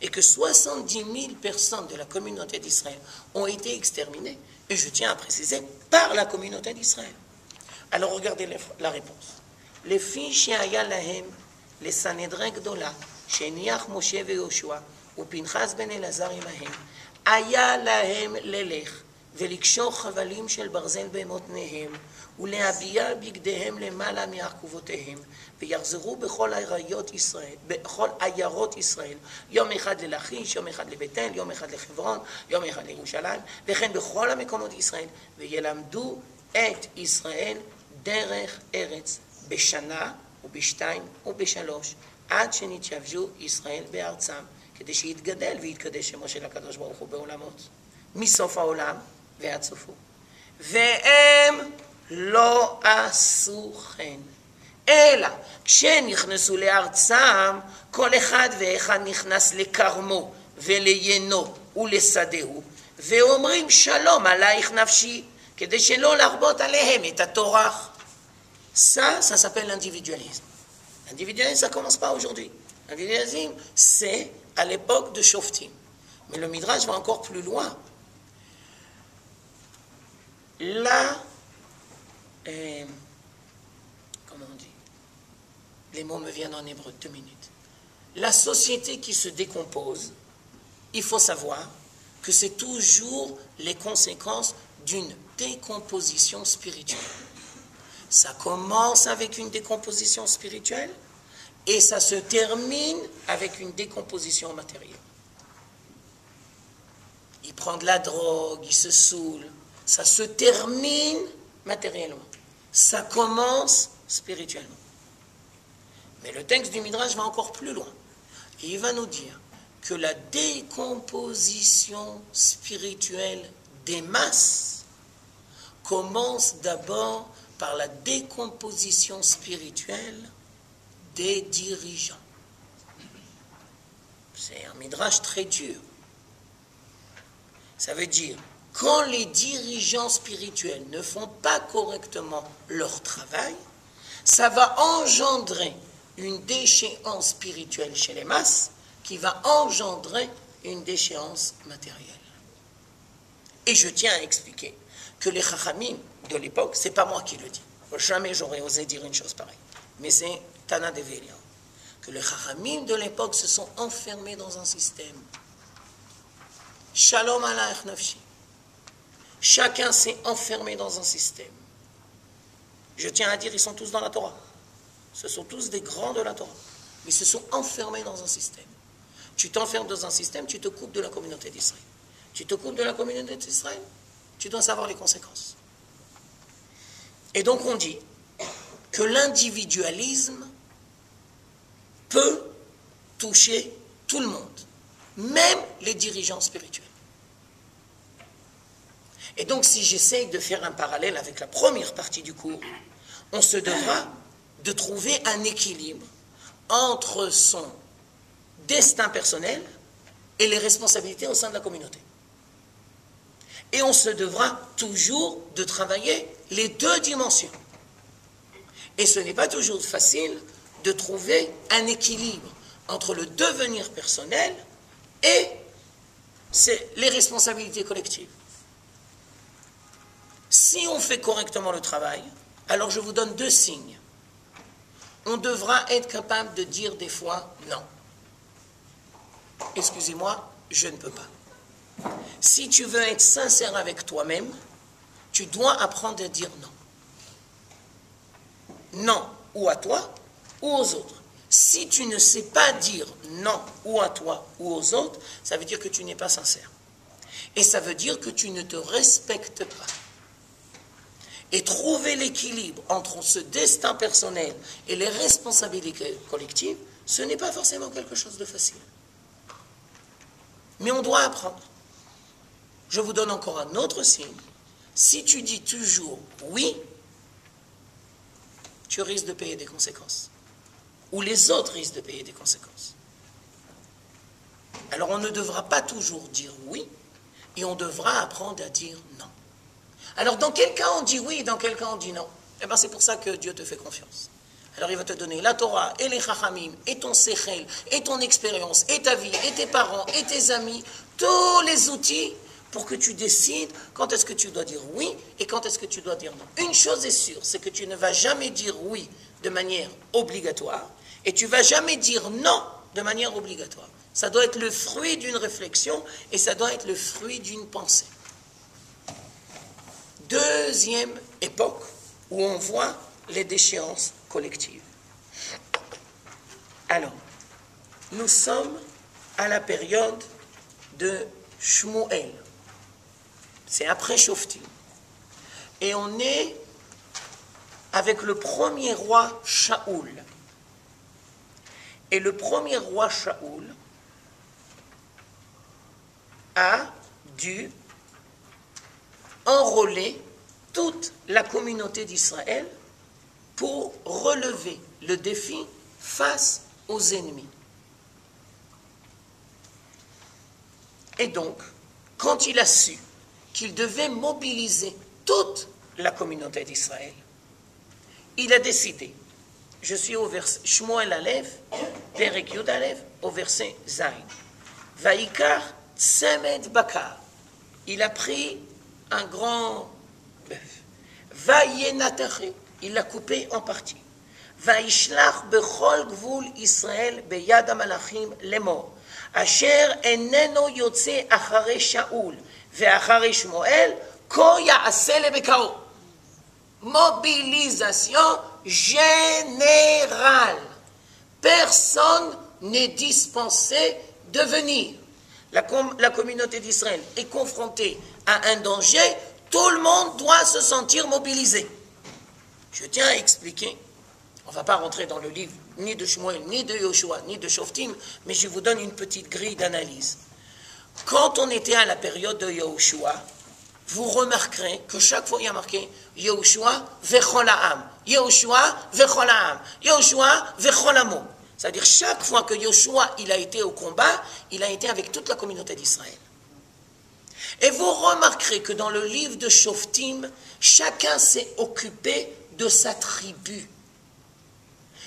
et que 70 000 personnes de la communauté d'Israël ont été exterminées, et je tiens à préciser, par la communauté d'Israël? Alors regardez la réponse. Les filles she'aya lahem, les Sanhedrin gdola, שהניח משה ויהושע ופנחס בן אלעזר עמהם, היה להם ללך ולקשור חבלים של ברזל במותניהם ולהביע בגדיהם למעלה מעקבותיהם ויחזרו בכל עיירות ישראל, יום אחד ללכיש, יום אחד לבית אל, יום אחד לחברון, יום אחד לירושלים, וכן בכל המקומות ישראל, וילמדו את ישראל דרך ארץ בשנה ובשתיים ובשלוש, עד שנתייבשו ישראל בארצם, כדי שיתגדל ויתקדש שמו של הקדוש ברוך הוא בעולמות, מסוף העולם ועד סופו. והם לא עשו כן, אלא כשנכנסו לארצם, כל אחד ואחד נכנס לכרמו וליינו ולשדהו, ואומרים שלום עלייך נפשי, כדי שלא להרבות עליהם את התורה. Ça s'appelle l'individualisme. L'individualisme, ça ne commence pas aujourd'hui. L'individualisme, c'est à l'époque de Shoftim. Mais le Midrash va encore plus loin. Là, comment on dit? Les mots me viennent en hébreu, 2 minutes. La société qui se décompose, il faut savoir que c'est toujours les conséquences d'une décomposition spirituelle. Ça commence avec une décomposition spirituelle et ça se termine avec une décomposition matérielle. Il prend de la drogue, il se saoule. Ça se termine matériellement. Ça commence spirituellement. Mais le texte du Midrash va encore plus loin. Et il va nous dire que la décomposition spirituelle des masses commence d'abord par la décomposition spirituelle des dirigeants. C'est un midrash très dur. Ça veut dire, quand les dirigeants spirituels ne font pas correctement leur travail, ça va engendrer une déchéance spirituelle chez les masses qui va engendrer une déchéance matérielle. Et je tiens à expliquer que les Chachamim de l'époque, c'est pas moi qui le dis. Jamais j'aurais osé dire une chose pareille. Mais c'est Tana de Velia. Que les Chachamim de l'époque se sont enfermés dans un système. Shalom alaich nafshi. Chacun s'est enfermé dans un système. Je tiens à dire, ils sont tous dans la Torah. Ce sont tous des grands de la Torah. Mais ils se sont enfermés dans un système. Tu t'enfermes dans un système, tu te coupes de la communauté d'Israël. Tu te coupes de la communauté d'Israël, tu dois savoir les conséquences. Et donc on dit que l'individualisme peut toucher tout le monde, même les dirigeants spirituels. Et donc, si j'essaye de faire un parallèle avec la première partie du cours, on se devra de trouver un équilibre entre son destin personnel et les responsabilités au sein de la communauté. Et on se devra toujours de travailler les deux dimensions. Et ce n'est pas toujours facile de trouver un équilibre entre le devenir personnel et les responsabilités collectives. Si on fait correctement le travail, alors je vous donne deux signes. On devra être capable de dire des fois non. Excusez-moi, je ne peux pas. Si tu veux être sincère avec toi-même, tu dois apprendre à dire non. Non ou à toi ou aux autres. Si tu ne sais pas dire non ou à toi ou aux autres, ça veut dire que tu n'es pas sincère. Et ça veut dire que tu ne te respectes pas. Et trouver l'équilibre entre ce destin personnel et les responsabilités collectives, ce n'est pas forcément quelque chose de facile. Mais on doit apprendre. Je vous donne encore un autre signe. Si tu dis toujours oui, tu risques de payer des conséquences. Ou les autres risquent de payer des conséquences. Alors on ne devra pas toujours dire oui, et on devra apprendre à dire non. Alors dans quel cas on dit oui, dans quel cas on dit non? Eh bien c'est pour ça que Dieu te fait confiance. Alors il va te donner la Torah, et les Chachamim, et ton Sechel, et ton expérience, et ta vie, et tes parents, et tes amis, tous les outils pour que tu décides quand est-ce que tu dois dire oui et quand est-ce que tu dois dire non. Une chose est sûre, c'est que tu ne vas jamais dire oui de manière obligatoire et tu ne vas jamais dire non de manière obligatoire. Ça doit être le fruit d'une réflexion et ça doit être le fruit d'une pensée. Deuxième époque où on voit les déchéances collectives. Alors, nous sommes à la période de Shmuel. C'est après Shoftim. Et on est avec le premier roi Shaoul. Et le premier roi Shaoul a dû enrôler toute la communauté d'Israël pour relever le défi face aux ennemis. Et donc, quand il a su qu'il devait mobiliser toute la communauté d'Israël, il a décidé, je suis au verset Shmuel Aleph, Perek Yud Aleph, au verset Zayin. Vaikar Tsemed Bakar. Il a pris un grand bœuf. Vayenateche. Il l'a coupé en parties. Vaishlach bechol gvul Israël beyad hamalachim lemor. Asher eneno yotze achare Shaoul ve'achare Shmuel ko ya'aseh lebekao. Mobilisation générale. Personne n'est dispensé de venir. La communauté d'Israël est confrontée à un danger, tout le monde doit se sentir mobilisé. Je tiens à expliquer, on ne va pas rentrer dans le livre ni de Shmuel, ni de Yoshua, ni de Shoftim, mais je vous donne une petite grille d'analyse. Quand on était à la période de Yoshua, vous remarquerez que chaque fois il y a marqué Yoshua vechol ha'am, Yoshua vechol ha'am, Yoshua vechol ha'amo. C'est-à-dire chaque fois que Yoshua il a été au combat, il a été avec toute la communauté d'Israël. Et vous remarquerez que dans le livre de Shoftim, chacun s'est occupé de sa tribu.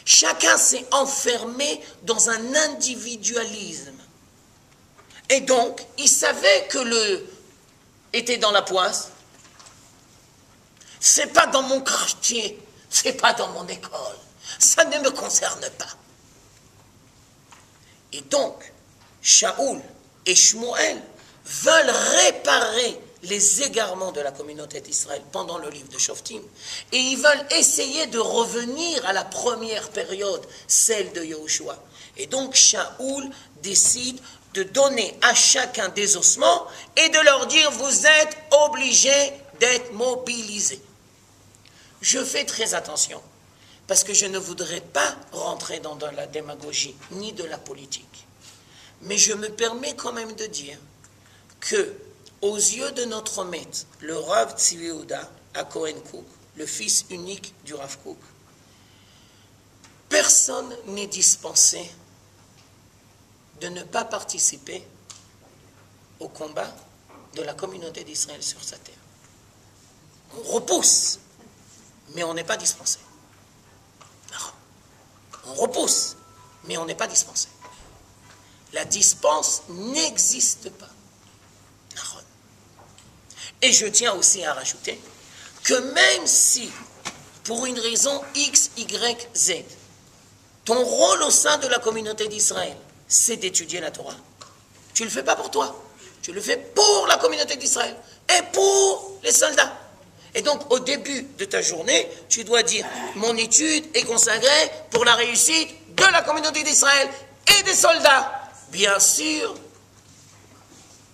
Chacun s'est enfermé dans un individualisme. Et donc, il savait que le était dans la poisse. C'est pas dans mon quartier, c'est pas dans mon école. Ça ne me concerne pas. Et donc, Shaoul et Shmuel veulent réparer les égarements de la communauté d'Israël pendant le livre de Shoftim. Et ils veulent essayer de revenir à la première période, celle de Yahushua. Et donc, Shaoul décide de donner à chacun des ossements et de leur dire, vous êtes obligés d'être mobilisés. Je fais très attention, parce que je ne voudrais pas rentrer dans de la démagogie, ni de la politique. Mais je me permets quand même de dire que, aux yeux de notre maître, le Rav Tzvi Yehuda à Cohen Kook, le fils unique du Rav Kook, personne n'est dispensé de ne pas participer au combat de la communauté d'Israël sur sa terre. On repousse, mais on n'est pas dispensé. On repousse, mais on n'est pas dispensé. La dispense n'existe pas. Et je tiens aussi à rajouter que même si, pour une raison X, Y, Z, ton rôle au sein de la communauté d'Israël, c'est d'étudier la Torah, tu ne le fais pas pour toi. Tu le fais pour la communauté d'Israël et pour les soldats. Et donc, au début de ta journée, tu dois dire « Mon étude est consacrée pour la réussite de la communauté d'Israël et des soldats. » Bien sûr,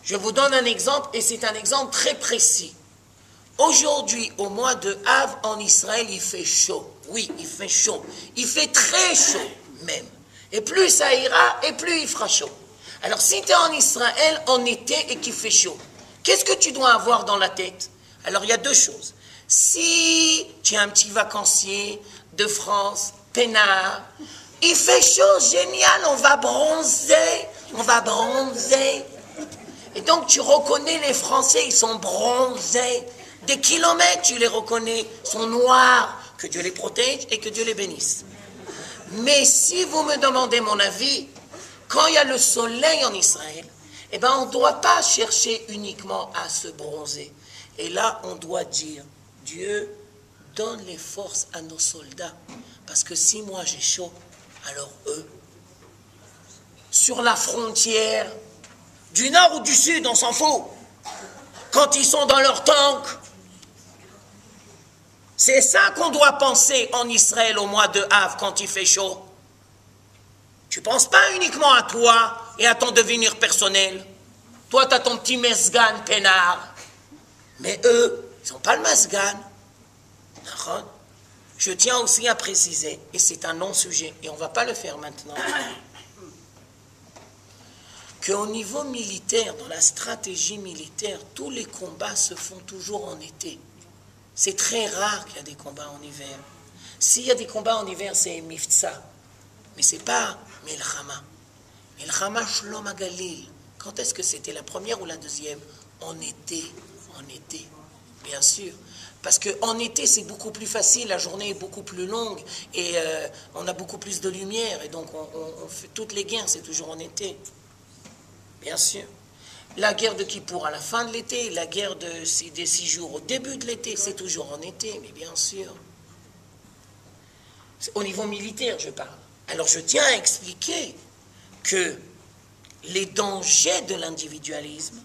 je vous donne un exemple, et c'est un exemple très précis. Aujourd'hui, au mois de Av, en Israël, il fait chaud. Oui, il fait chaud. Il fait très chaud, même. Et plus ça ira, et plus il fera chaud. Alors, si tu es en Israël en été et qu'il fait chaud, qu'est-ce que tu dois avoir dans la tête? Alors, il y a deux choses. Si tu es un petit vacancier de France, peinard, il fait chaud, génial, on va bronzer, Et donc, tu reconnais les Français, ils sont bronzés. Des kilomètres, tu les reconnais, ils sont noirs. Que Dieu les protège et que Dieu les bénisse. Mais si vous me demandez mon avis, quand il y a le soleil en Israël, eh ben, on ne doit pas chercher uniquement à se bronzer. Et là, on doit dire, Dieu, donne les forces à nos soldats. Parce que si moi j'ai chaud, alors eux, sur la frontière, du nord ou du sud, on s'en fout. Quand ils sont dans leur tank, c'est ça qu'on doit penser en Israël au mois de Av quand il fait chaud. Tu ne penses pas uniquement à toi et à ton devenir personnel. Toi, tu as ton petit mesgan peinard. Mais eux, ils n'ont pas le mesgan. Je tiens aussi à préciser, et c'est un non-sujet, et on ne va pas le faire maintenant, qu'au niveau militaire, dans la stratégie militaire, tous les combats se font toujours en été. C'est très rare qu'il y a des combats en hiver. S'il y a des combats en hiver, c'est Miftsa. Mais ce n'est pas Milchama. Milchama Shlom HaGalil. Quand est-ce que c'était, la première ou la deuxième? En été. En été, bien sûr. Parce qu'en été, c'est beaucoup plus facile, la journée est beaucoup plus longue, et on a beaucoup plus de lumière, et donc on fait toutes les guerres, c'est toujours en été. Bien sûr. La guerre de Kippour à la fin de l'été, la guerre des 6 jours au début de l'été, c'est toujours en été, mais bien sûr. Au niveau militaire, je parle. Alors je tiens à expliquer que les dangers de l'individualisme,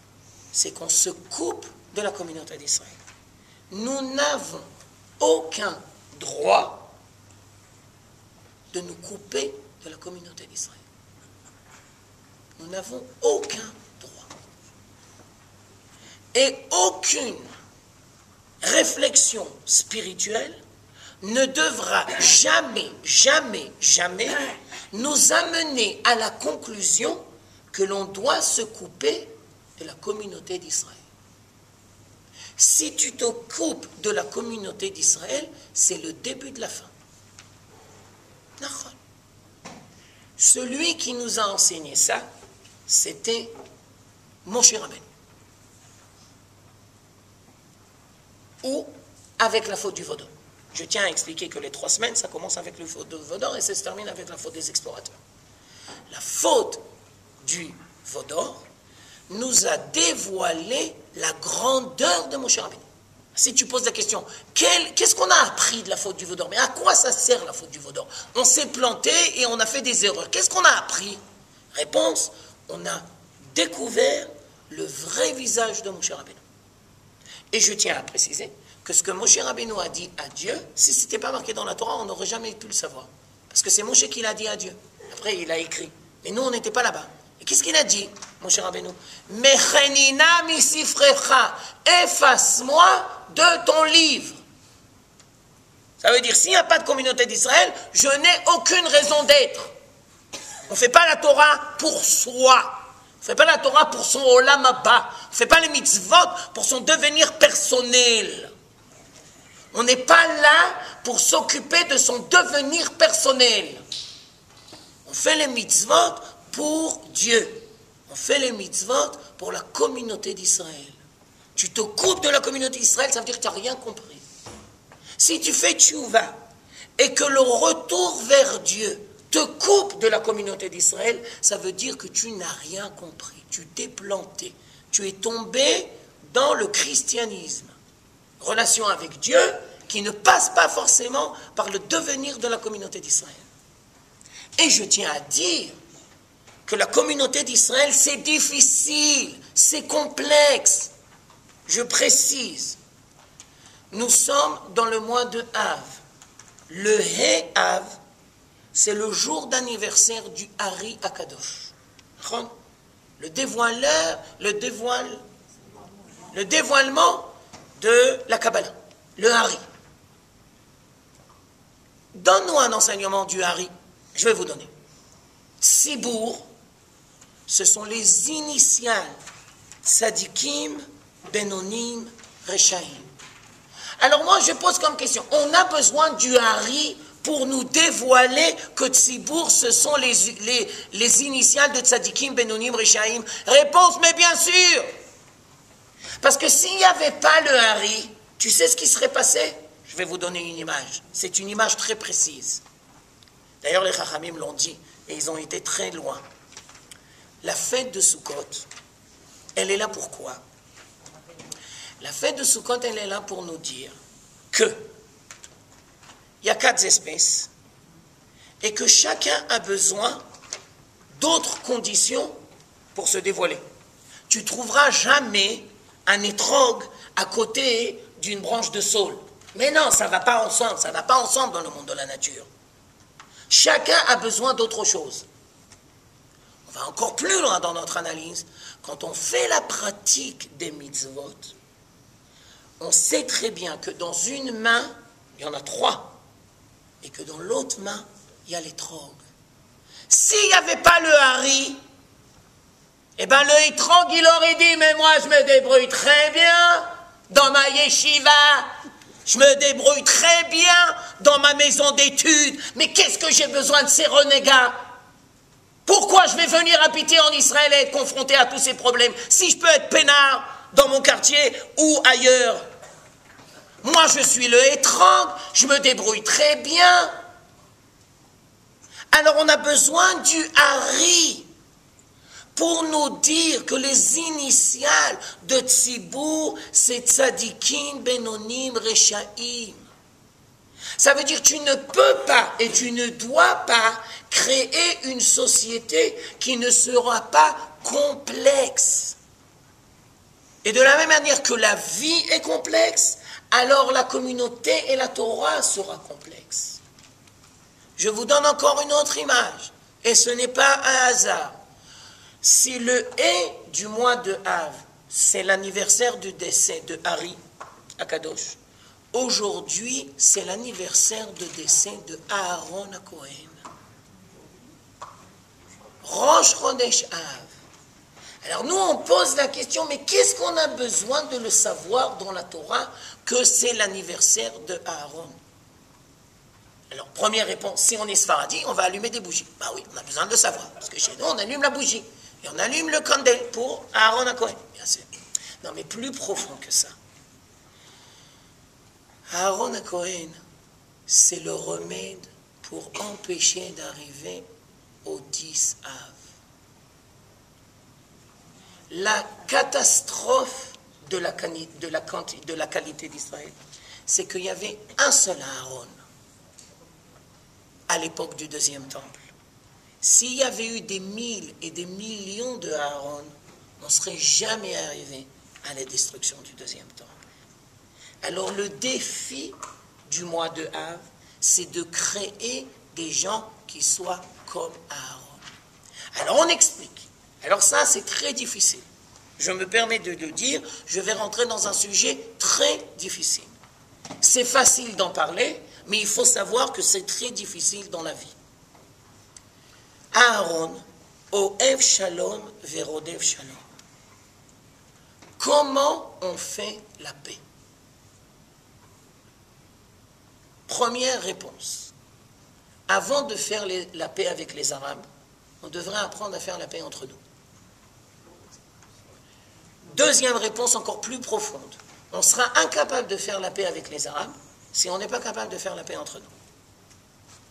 c'est qu'on se coupe de la communauté d'Israël. Nous n'avons aucun droit de nous couper de la communauté d'Israël. Nous n'avons aucun droit. Et aucune réflexion spirituelle ne devra jamais, jamais, jamais nous amener à la conclusion que l'on doit se couper de la communauté d'Israël. Si tu te coupes de la communauté d'Israël, c'est le début de la fin. Celui qui nous a enseigné ça, c'était Moshe Rabbeinu. Ou avec la faute du Vaudor. Je tiens à expliquer que les 3 semaines, ça commence avec le faute du Vaudor et ça se termine avec la faute des explorateurs. La faute du Vaudor nous a dévoilé la grandeur de Moshe Rabbeinu. Si tu poses la question, qu'est-ce qu'on a appris de la faute du Vaudor? Mais à quoi ça sert la faute du Vaudor? On s'est planté et on a fait des erreurs. Qu'est-ce qu'on a appris? Réponse, on a découvert le vrai visage de Moshe Rabbeinu. Et je tiens à préciser que ce que Moshe Rabbeinu a dit à Dieu, si ce n'était pas marqué dans la Torah, on n'aurait jamais pu le savoir. Parce que c'est Moshe qui l'a dit à Dieu. Après, il a écrit. Mais nous, on n'était pas là-bas. Et qu'est-ce qu'il a dit, Moshe Rabbeinu? Mechenina misifrecha, efface-moi de ton livre. Ça veut dire, s'il n'y a pas de communauté d'Israël, je n'ai aucune raison d'être. On ne fait pas la Torah pour soi. On ne fait pas la Torah pour son olam haba. On ne fait pas les mitzvot pour son devenir personnel. On n'est pas là pour s'occuper de son devenir personnel. On fait les mitzvot pour Dieu. On fait les mitzvot pour la communauté d'Israël. Tu te coupes de la communauté d'Israël, ça veut dire que tu n'as rien compris. Si tu fais tchouva et que le retour vers Dieu te coupe de la communauté d'Israël, ça veut dire que tu n'as rien compris. Tu t'es planté. Tu es tombé dans le christianisme. Relation avec Dieu qui ne passe pas forcément par le devenir de la communauté d'Israël. Et je tiens à dire que la communauté d'Israël, c'est difficile, c'est complexe. Je précise, nous sommes dans le mois de Av. Le He Av, c'est le jour d'anniversaire du Hari Akadosh. Le dévoilement de la Kabbalah, le Hari. Donne-nous un enseignement du Hari. Je vais vous donner. Tzibour, ce sont les initiales Tzadikim, Benonim, Rechaim. Alors moi je pose comme question, on a besoin du Hari pour nous dévoiler que Tzibour ce sont les initiales de Tzadikim, Benonim, Rechaim? Réponse, mais bien sûr. Parce que s'il n'y avait pas le Hari, tu sais ce qui serait passé? Je vais vous donner une image. C'est une image très précise. D'ailleurs, les Chachamim l'ont dit, et ils ont été très loin. La fête de Sukkot, elle est là pourquoi? La fête de Sukkot, elle est là pour nous dire que il y a 4 espèces et que chacun a besoin d'autres conditions pour se dévoiler. Tu ne trouveras jamais un étrog à côté d'une branche de saule. Mais non, ça ne va pas ensemble, ça ne va pas ensemble dans le monde de la nature. Chacun a besoin d'autre chose. On va encore plus loin dans notre analyse. Quand on fait la pratique des mitzvot, on sait très bien que dans une main, il y en a 3, et que dans l'autre main, il y a l'étrog. S'il n'y avait pas le Hari, eh bien le étrog, il aurait dit, mais moi je me débrouille très bien dans ma yeshiva, je me débrouille très bien dans ma maison d'études, mais qu'est-ce que j'ai besoin de ces renégats? Pourquoi je vais venir habiter en Israël et être confronté à tous ces problèmes si je peux être peinard dans mon quartier ou ailleurs? Moi je suis le étrog, je me débrouille très bien. Alors on a besoin du Hari pour nous dire que les initiales de Tzibour, c'est Tzadikim, Benonim, Rechaim. Ça veut dire que tu ne peux pas et tu ne dois pas créer une société qui ne sera pas complexe. Et de la même manière que la vie est complexe, alors la communauté et la Torah sera complexe. Je vous donne encore une autre image, et ce n'est pas un hasard. Si le He du mois de Av, c'est l'anniversaire du décès de Hari Akadosh, aujourd'hui, c'est l'anniversaire de décès de Aaron HaKohen. Rosh Chodesh Av. Alors nous, on pose la question, mais qu'est-ce qu'on a besoin de le savoir dans la Torah que c'est l'anniversaire de Aaron? Alors, première réponse, si on est Sfaradi, on va allumer des bougies. Bah oui, on a besoin de le savoir, parce que chez nous, on allume la bougie. Et on allume le candel pour Aaron HaKohen, bien sûr. Non, mais plus profond que ça. Aaron HaKohen, c'est le remède pour empêcher d'arriver au 10 Av. La catastrophe de la qualité d'Israël, c'est qu'il y avait un seul Aaron à l'époque du deuxième temple. S'il y avait eu des milles et des millions de Aaron, on ne serait jamais arrivé à la destruction du deuxième temple. Alors le défi du mois de Av, c'est de créer des gens qui soient comme Aaron. Alors on explique. Alors ça, c'est très difficile. Je me permets de le dire, je vais rentrer dans un sujet très difficile. C'est facile d'en parler, mais il faut savoir que c'est très difficile dans la vie. Aaron, Oev Shalom, Verodev Shalom. Comment on fait la paix? Première réponse. Avant de faire la paix avec les Arabes, on devrait apprendre à faire la paix entre nous. Deuxième réponse encore plus profonde. On sera incapable de faire la paix avec les Arabes si on n'est pas capable de faire la paix entre nous.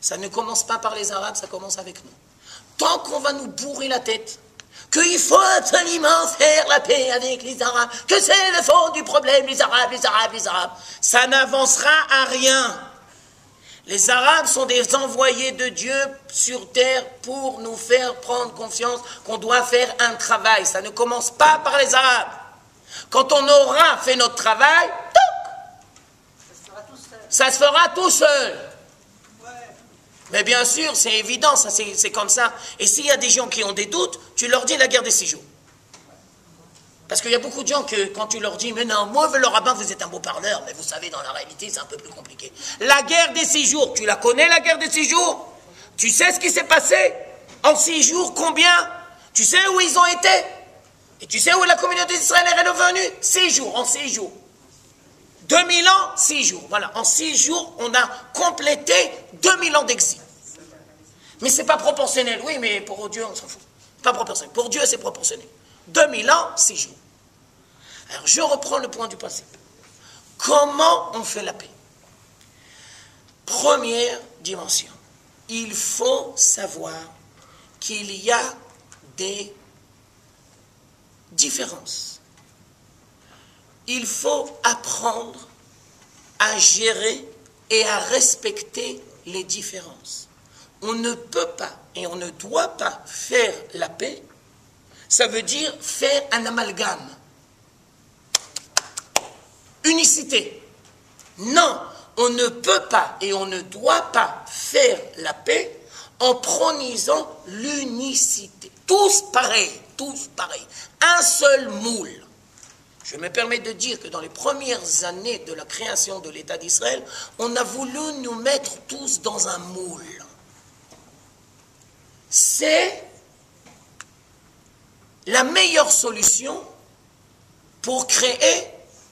Ça ne commence pas par les Arabes, ça commence avec nous. Tant qu'on va nous bourrer la tête, qu'il faut absolument faire la paix avec les Arabes, que c'est le fond du problème, les Arabes, ça n'avancera à rien. Les Arabes sont des envoyés de Dieu sur terre pour nous faire prendre conscience qu'on doit faire un travail. Ça ne commence pas par les Arabes. Quand on aura fait notre travail, ça se fera tout seul. Mais bien sûr, c'est évident, ça c'est comme ça. Et s'il y a des gens qui ont des doutes, tu leur dis la guerre des 6 jours. Parce qu'il y a beaucoup de gens que quand tu leur dis, mais non, moi le rabbin, vous êtes un beau parleur, mais vous savez, dans la réalité, c'est un peu plus compliqué. La guerre des 6 jours, tu la connais, la guerre des 6 jours? Tu sais ce qui s'est passé? En 6 jours, combien? Tu sais où ils ont été? Et tu sais où la communauté d'Israël est revenue? 6 jours, en 6 jours. 2000 ans, 6 jours. Voilà, en 6 jours, on a complété 2000 ans d'exil. Mais c'est pas proportionnel. Oui, mais pour Dieu, on s'en fout. Pas proportionnel. Pour Dieu, c'est proportionnel. 2000 ans, 6 jours. Alors, je reprends le point du principe. Comment on fait la paix? Première dimension. Il faut savoir qu'il y a des différences. Il faut apprendre à gérer et à respecter les différences. On ne peut pas et on ne doit pas faire la paix. Ça veut dire faire un amalgame. Unicité. Non, on ne peut pas et on ne doit pas faire la paix en prônisant l'unicité. Tous pareils, tous pareils. Un seul moule. Je me permets de dire que dans les premières années de la création de l'État d'Israël, on a voulu nous mettre tous dans un moule. C'est la meilleure solution pour créer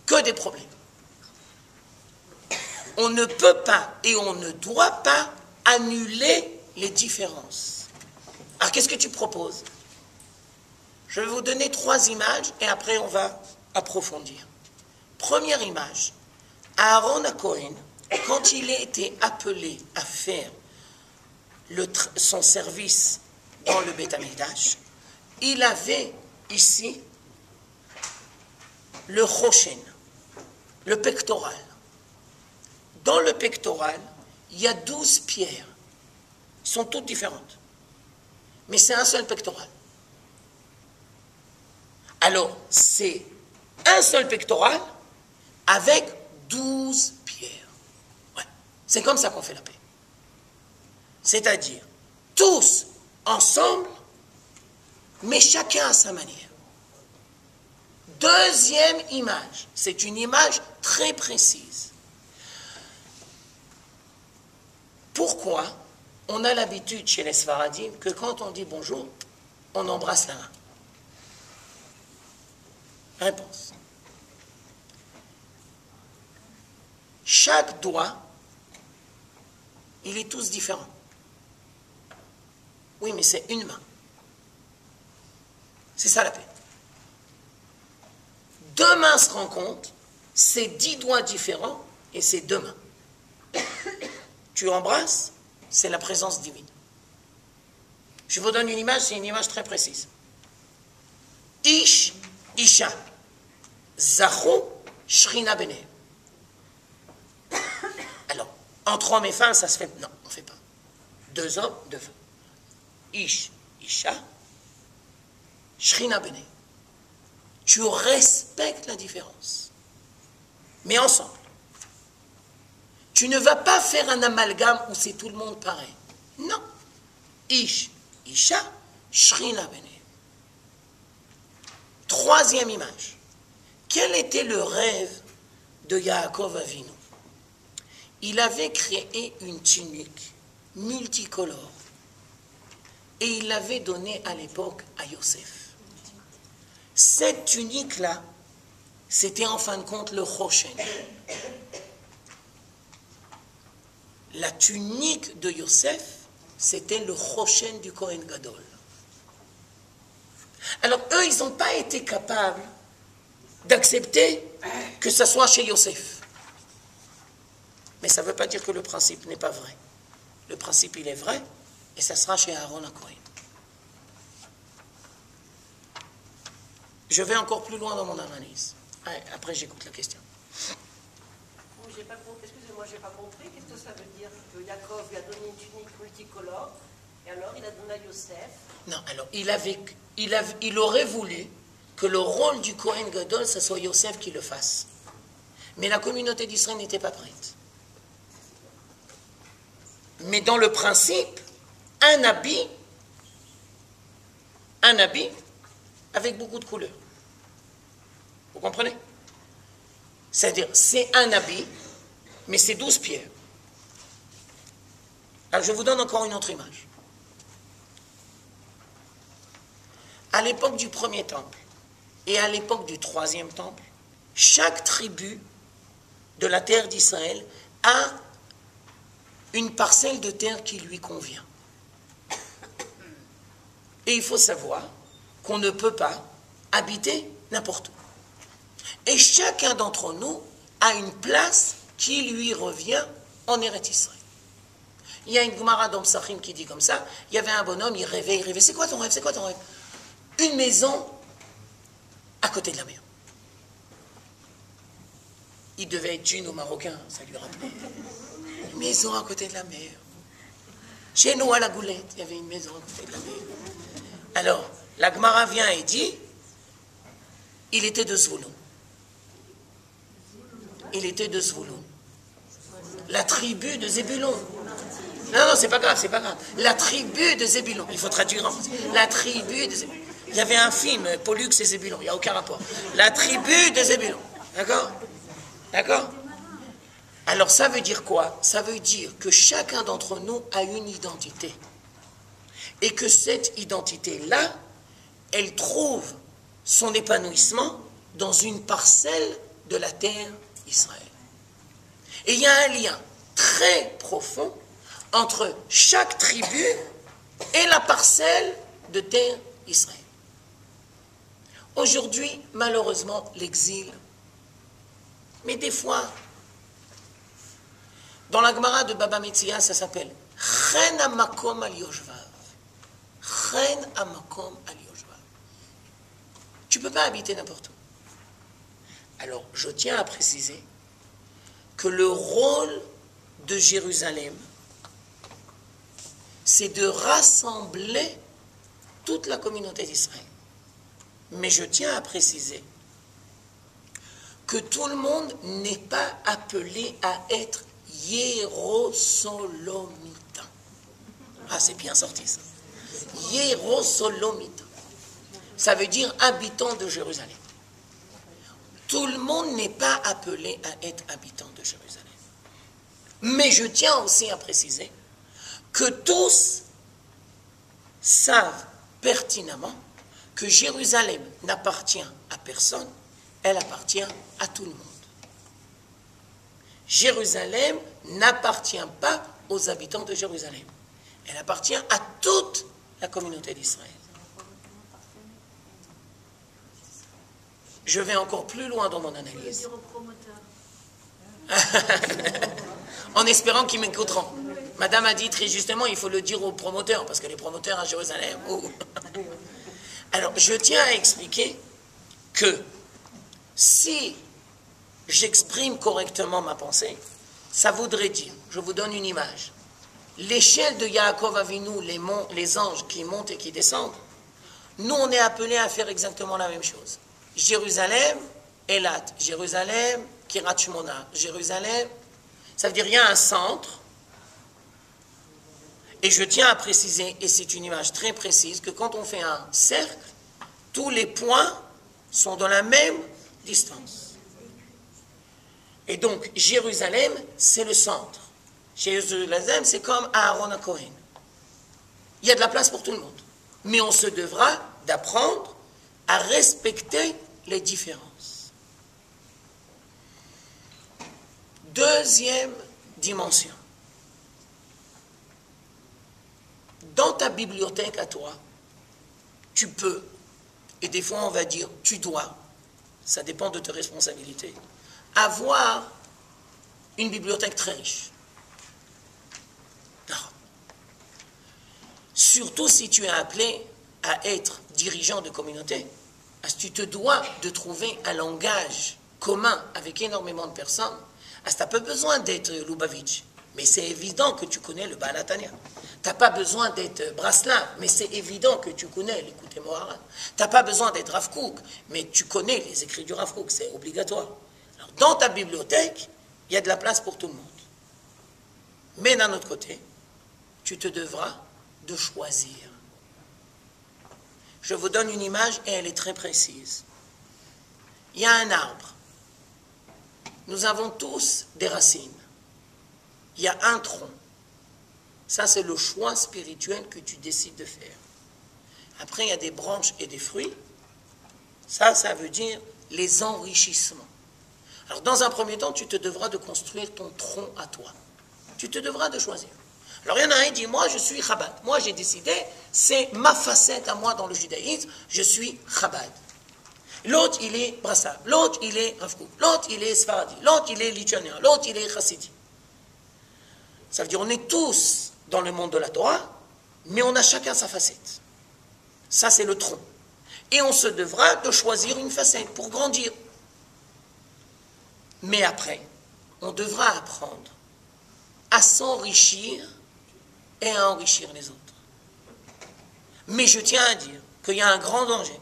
que des problèmes. On ne peut pas et on ne doit pas annuler les différences. Alors qu'est-ce que tu proposes? Je vais vous donner 3 images et après on va approfondir. Première image, Aaron HaKohen, quand il a été appelé à faire son service dans le Beth Amikdash, il avait ici le Choshen, le pectoral. Dans le pectoral, il y a 12 pierres. Elles sont toutes différentes. Mais c'est un seul pectoral. Alors, c'est un seul pectoral avec 12 pierres. Ouais. C'est comme ça qu'on fait la paix. C'est-à-dire, tous ensemble, mais chacun à sa manière. Deuxième image, c'est une image très précise. Pourquoi on a l'habitude chez les Sfaradim que quand on dit bonjour, on embrasse la main? Réponse. Chaque doigt, il est tous différent. Oui, mais c'est une main. C'est ça la paix. 2 mains se rencontrent, c'est 10 doigts différents et c'est 2 mains. Tu embrasses, c'est la présence divine. Je vous donne une image, c'est une image très précise. Ish, Isha, Zachou, Shrina Bene. Alors, entre hommes et femmes, ça se fait... Non, on ne fait pas. 2 hommes, 2 femmes. Ish, Isha, Shrina Bene. Tu respectes la différence. Mais ensemble. Tu ne vas pas faire un amalgame où c'est tout le monde pareil. Non. Ish, Isha, Shrina Bene. 3e image. Quel était le rêve de Yaakov Avinu? Il avait créé une tunique multicolore et il l'avait donnée à l'époque à Yosef. Cette tunique-là, c'était en fin de compte le Choshen. La tunique de Yosef, c'était le Choshen du Kohen Gadol. Alors eux, ils n'ont pas été capables d'accepter que ça soit chez Yosef. Mais ça ne veut pas dire que le principe n'est pas vrai. Le principe, il est vrai, et ça sera chez Aaron HaKohen. Je vais encore plus loin dans mon analyse. Après, j'écoute la question. Excusez-moi, je n'ai pas compris. Qu'est-ce que ça veut dire que Yaakov lui a donné une tunique multicolore, et alors il a donné à Yosef? Non, alors, il aurait voulu que le rôle du Kohen Gadol, ce soit Yosef qui le fasse. Mais la communauté d'Israël n'était pas prête. Mais dans le principe, un habit avec beaucoup de couleurs. Vous comprenez? C'est-à-dire, c'est un habit, mais c'est 12 pierres. Alors, je vous donne encore une autre image. À l'époque du premier temple et à l'époque du troisième temple, chaque tribu de la terre d'Israël a une parcelle de terre qui lui convient. Et il faut savoir qu'on ne peut pas habiter n'importe où. Et chacun d'entre nous a une place qui lui revient en Eretz Israël. Il y a une Gemara dans Psachim qui dit comme ça, il y avait un bonhomme, il rêvait. C'est quoi ton rêve? C'est quoi ton rêve? Une maison à côté de la mer. Il devait être djinn ou marocain, ça lui rappelait. Une maison à côté de la mer. Chez nous, à la Goulette, il y avait une maison à côté de la mer. Alors, la Gemara vient et dit, il était de Zvouloun. Il était de Zvouloun. La tribu de Zébulon. Non, c'est pas grave, c'est pas grave. La tribu de Zébulon. Il faut traduire en français. La tribu de Zébulon. Il y avait un film, Pollux et Zébulon, il n'y a aucun rapport. La tribu de Zébulon. D'accord? D'accord? Alors ça veut dire quoi? Ça veut dire que chacun d'entre nous a une identité. Et que cette identité-là, elle trouve son épanouissement dans une parcelle de la terre d'Israël. Et il y a un lien très profond entre chaque tribu et la parcelle de terre d'Israël. Aujourd'hui, malheureusement, l'exil, mais des fois, dans la Gemara de Baba Metzia, ça s'appelle Chen Hamakom al Yoshvav. Chen Hamakom al Yoshvav. Tu ne peux pas habiter n'importe où. Alors, je tiens à préciser que le rôle de Jérusalem, c'est de rassembler toute la communauté d'Israël. Mais je tiens à préciser que tout le monde n'est pas appelé à être Hiérosolomita. Ah, c'est bien sorti ça. Hiérosolomita. Ça veut dire habitant de Jérusalem. Tout le monde n'est pas appelé à être habitant de Jérusalem. Mais je tiens aussi à préciser que tous savent pertinemment que Jérusalem n'appartient à personne, elle appartient à tout le monde. Jérusalem n'appartient pas aux habitants de Jérusalem. Elle appartient à toute la communauté d'Israël. Je vais encore plus loin dans mon analyse. En espérant qu'ils m'écouteront. Madame a dit très justement, il faut le dire aux promoteurs, parce que les promoteurs à Jérusalem... Alors, je tiens à expliquer que si j'exprime correctement ma pensée, ça voudrait dire, je vous donne une image, l'échelle de Yaakov Avinu, les anges qui montent et qui descendent, nous on est appelés à faire exactement la même chose. Jérusalem, Elat, Jérusalem, Kirat Shmona, Jérusalem, ça veut dire il y a un centre, et je tiens à préciser, et c'est une image très précise, que quand on fait un cercle, tous les points sont dans la même distance. Et donc, Jérusalem, c'est le centre. Jérusalem, c'est comme Aaron HaKohen. il y a de la place pour tout le monde. Mais on se devra d'apprendre à respecter les différences. Deuxième dimension. Dans ta bibliothèque à toi, tu peux, et des fois on va dire tu dois, ça dépend de tes responsabilités, avoir une bibliothèque très riche. Non. Surtout si tu es appelé à être dirigeant de communauté, parce que tu te dois de trouver un langage commun avec énormément de personnes. Tu n'as pas besoin d'être Lubavitch, mais c'est évident que tu connais le Baal HaTanya. Tu n'as pas besoin d'être Braslav, mais c'est évident que tu connais l'écoute Moharan. Tu n'as pas besoin d'être Rav Kook, mais tu connais les écrits du Rav Kook, c'est obligatoire. Alors, dans ta bibliothèque, il y a de la place pour tout le monde. Mais d'un autre côté, tu te devras de choisir. Je vous donne une image et elle est très précise. Il y a un arbre. Nous avons tous des racines. Il y a un tronc. Ça, c'est le choix spirituel que tu décides de faire. Après, il y a des branches et des fruits. Ça veut dire les enrichissements. Alors, dans un premier temps, tu te devras de construire ton tronc à toi. Tu te devras de choisir. Alors, il y en a un qui dit, moi, je suis Chabad. Moi, j'ai décidé, c'est ma facette à moi dans le judaïsme, je suis Chabad. L'autre, il est Braslav. L'autre, il est Rav Kook. L'autre, il est Sfaradi. L'autre, il est Lituanien. L'autre, il est Chassidi. Ça veut dire, on est tous dans le monde de la Torah, mais on a chacun sa facette. Ça, c'est le tronc. Et on se devra de choisir une facette pour grandir. Mais après, on devra apprendre à s'enrichir et à enrichir les autres. Mais je tiens à dire qu'il y a un grand danger,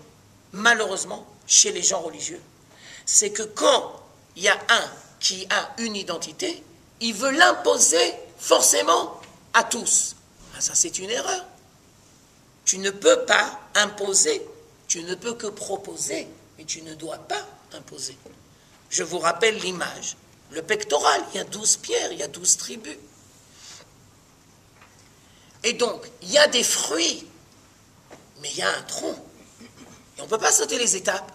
malheureusement, chez les gens religieux, c'est que quand il y a un qui a une identité, il veut l'imposer forcément à tous. Ah, ça, c'est une erreur. Tu ne peux pas imposer, tu ne peux que proposer, mais tu ne dois pas imposer. Je vous rappelle l'image. Le pectoral, il y a 12 pierres, il y a 12 tribus. Et donc, il y a des fruits, mais il y a un tronc. Et on ne peut pas sauter les étapes.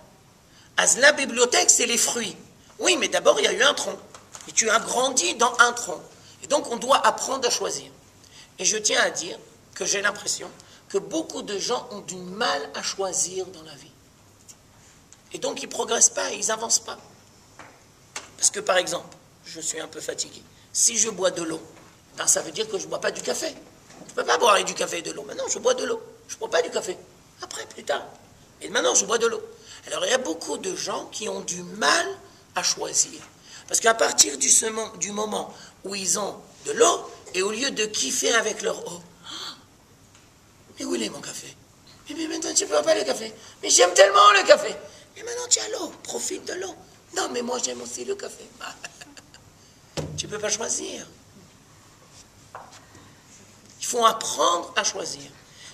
La bibliothèque, c'est les fruits. Oui, mais d'abord, il y a eu un tronc. Et tu as grandi dans un tronc. Et donc, on doit apprendre à choisir. Et je tiens à dire que j'ai l'impression que beaucoup de gens ont du mal à choisir dans la vie. Et donc, ils ne progressent pas, ils n'avancent pas. Parce que, par exemple, je suis un peu fatigué. Si je bois de l'eau, ben, ça veut dire que je ne bois pas du café. Je ne peux pas boire du café et de l'eau. Maintenant, je bois de l'eau. Je ne bois pas du café. Après, plus tard. Et maintenant, je bois de l'eau. Alors, il y a beaucoup de gens qui ont du mal à choisir. Parce qu'à partir du moment où ils ont de l'eau, et au lieu de kiffer avec leur eau, mais où il est mon café? Mais maintenant, tu ne peux pas le café. Mais j'aime tellement le café. Mais maintenant, tu as l'eau. Profite de l'eau. Non, mais moi, j'aime aussi le café. Tu ne peux pas choisir. Il faut apprendre à choisir.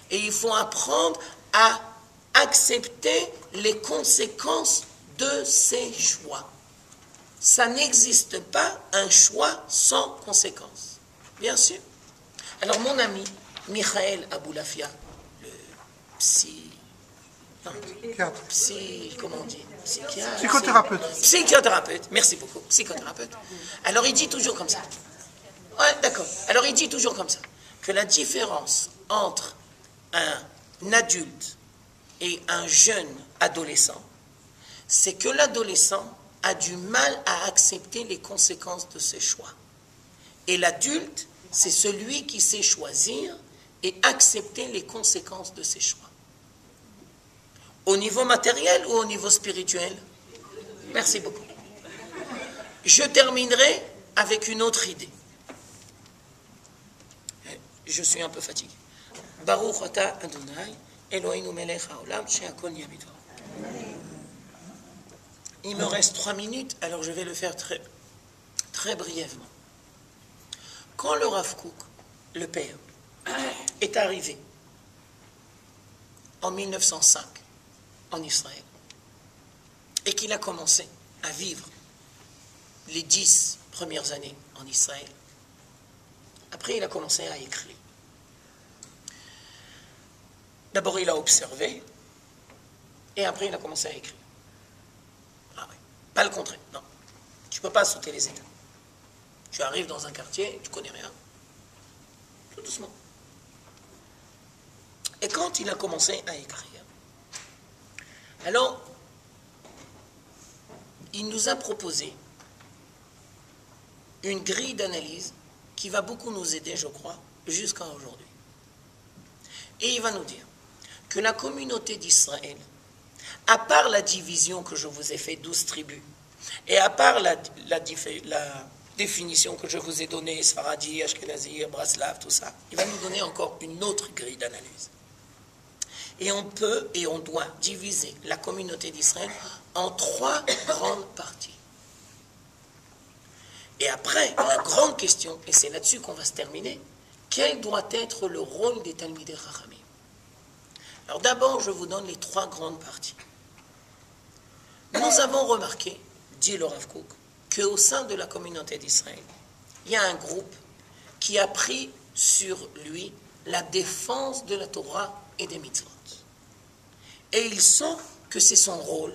Et il faut apprendre à accepter les conséquences de ses choix. Ça n'existe pas un choix sans conséquences. Bien sûr. Alors, mon ami, Michael Aboulafia, le comment on dit? Psychothérapeute, merci beaucoup, psychothérapeute. Alors, il dit toujours comme ça. Ouais, d'accord. Alors, il dit toujours comme ça, que la différence entre un adulte et un jeune adolescent, c'est que l'adolescent a du mal à accepter les conséquences de ses choix. Et l'adulte, c'est celui qui sait choisir et accepter les conséquences de ses choix. Au niveau matériel ou au niveau spirituel? Merci beaucoup. Je terminerai avec une autre idée. Je suis un peu fatigué. Baruch ata Adonai, Eloheinu melech haolam, she'akol nהיה bidvaro. Il me reste 3 minutes, alors je vais le faire très, très brièvement. Quand le Rav Kook, le père, est arrivé en 1905 en Israël et qu'il a commencé à vivre les 10 premières années en Israël, après il a commencé à écrire. D'abord, il a observé, et après, il a commencé à écrire. Ah oui, pas le contraire, non. Tu ne peux pas sauter les étapes. Tu arrives dans un quartier, tu ne connais rien. Tout doucement. Et quand il a commencé à écrire, alors, il nous a proposé une grille d'analyse qui va beaucoup nous aider, je crois, jusqu'à aujourd'hui. Et il va nous dire que la communauté d'Israël, à part la division que je vous ai fait, 12 tribus, et à part la définition que je vous ai donnée, Sfaradi, Ashkenazi, Braslav, tout ça, il va nous donner encore une autre grille d'analyse. Et on peut et on doit diviser la communauté d'Israël en 3 grandes parties. Et après, la grande question, et c'est là-dessus qu'on va se terminer, quel doit être le rôle des Talmidei Chachamim? Alors d'abord, je vous donne les 3 grandes parties. Nous avons remarqué, dit le Rav Kook, qu'au sein de la communauté d'Israël, il y a un groupe qui a pris sur lui la défense de la Torah et des mitzvot. Et il sent que c'est son rôle,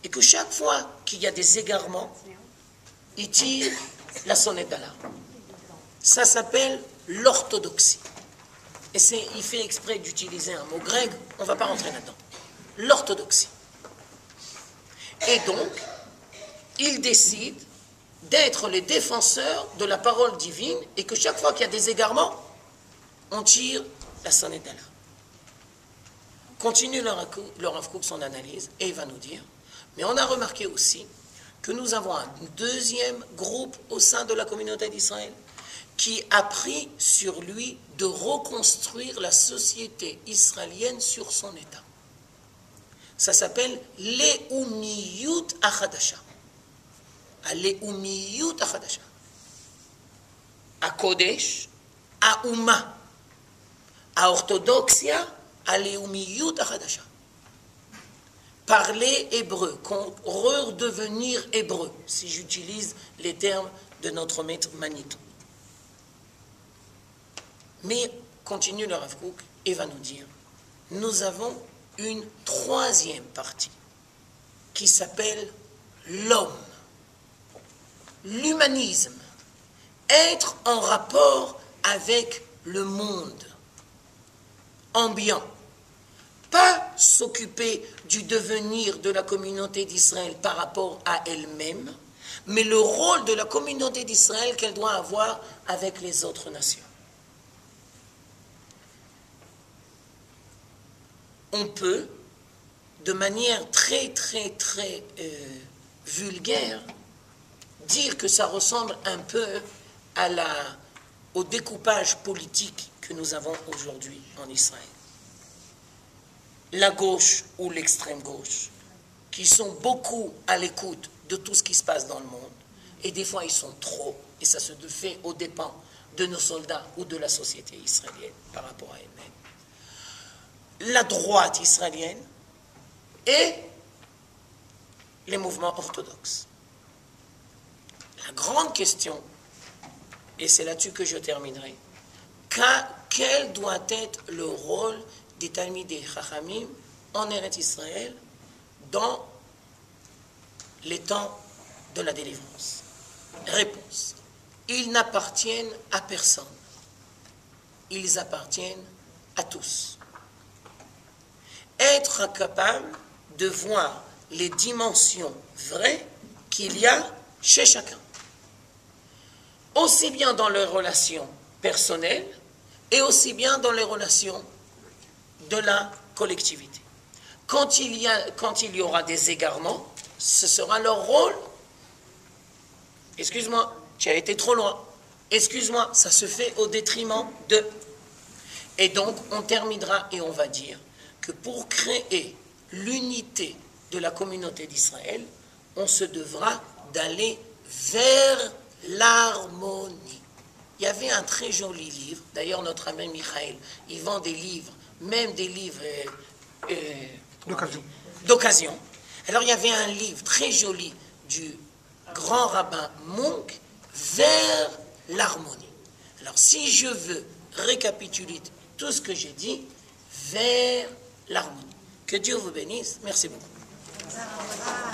et que chaque fois qu'il y a des égarements, il tire la sonnette d'alarme. Ça s'appelle l'orthodoxie. Et il fait exprès d'utiliser un mot grec, on ne va pas rentrer là-dedans. L'orthodoxie. Et donc, il décide d'être les défenseurs de la parole divine, et que chaque fois qu'il y a des égarements, on tire la sonnette d'alarme. Continue le Rav Kook son analyse, et il va nous dire, mais on a remarqué aussi que nous avons un deuxième groupe au sein de la communauté d'Israël qui a pris sur lui de reconstruire la société israélienne sur son état. Ça s'appelle Leumiyut Achadasha. Leumiyut Achadasha. A Kodesh, a Uma, a Orthodoxia, a Leumiyut Achadasha. Parler hébreu, redevenir hébreu, si j'utilise les termes de notre maître Manitou. Mais, continue le Rav Kook et va nous dire, nous avons une 3e partie qui s'appelle l'homme, l'humanisme, être en rapport avec le monde ambiant. Pas s'occuper du devenir de la communauté d'Israël par rapport à elle-même, mais le rôle de la communauté d'Israël qu'elle doit avoir avec les autres nations. On peut, de manière très vulgaire, dire que ça ressemble un peu au découpage politique que nous avons aujourd'hui en Israël. La gauche ou l'extrême gauche, qui sont beaucoup à l'écoute de tout ce qui se passe dans le monde, et des fois ils sont trop, et ça se fait aux dépens de nos soldats ou de la société israélienne par rapport à elle-même. La droite israélienne et les mouvements orthodoxes. La grande question, et c'est là-dessus que je terminerai, quel doit être le rôle des Talmidei Chachamim en Eretz Israël dans les temps de la délivrance? Réponse. Ils n'appartiennent à personne. Ils appartiennent à tous. Être capable de voir les dimensions vraies qu'il y a chez chacun. Aussi bien dans les relations personnelles et aussi bien dans les relations de la collectivité. Quand il y aura des égarements, ce sera leur rôle. Excuse-moi, tu as été trop loin. Excuse-moi, ça se fait au détriment de. Et donc, on terminera et on va dire que pour créer l'unité de la communauté d'Israël, on se devra d'aller vers l'harmonie. Il y avait un très joli livre, d'ailleurs notre ami Michael, il vend des livres, même des livres d'occasion. Alors il y avait un livre très joli du grand rabbin Munk, vers l'harmonie. Alors si je veux récapituler tout ce que j'ai dit, vers l'harmonie. Que Dieu vous bénisse. Merci beaucoup.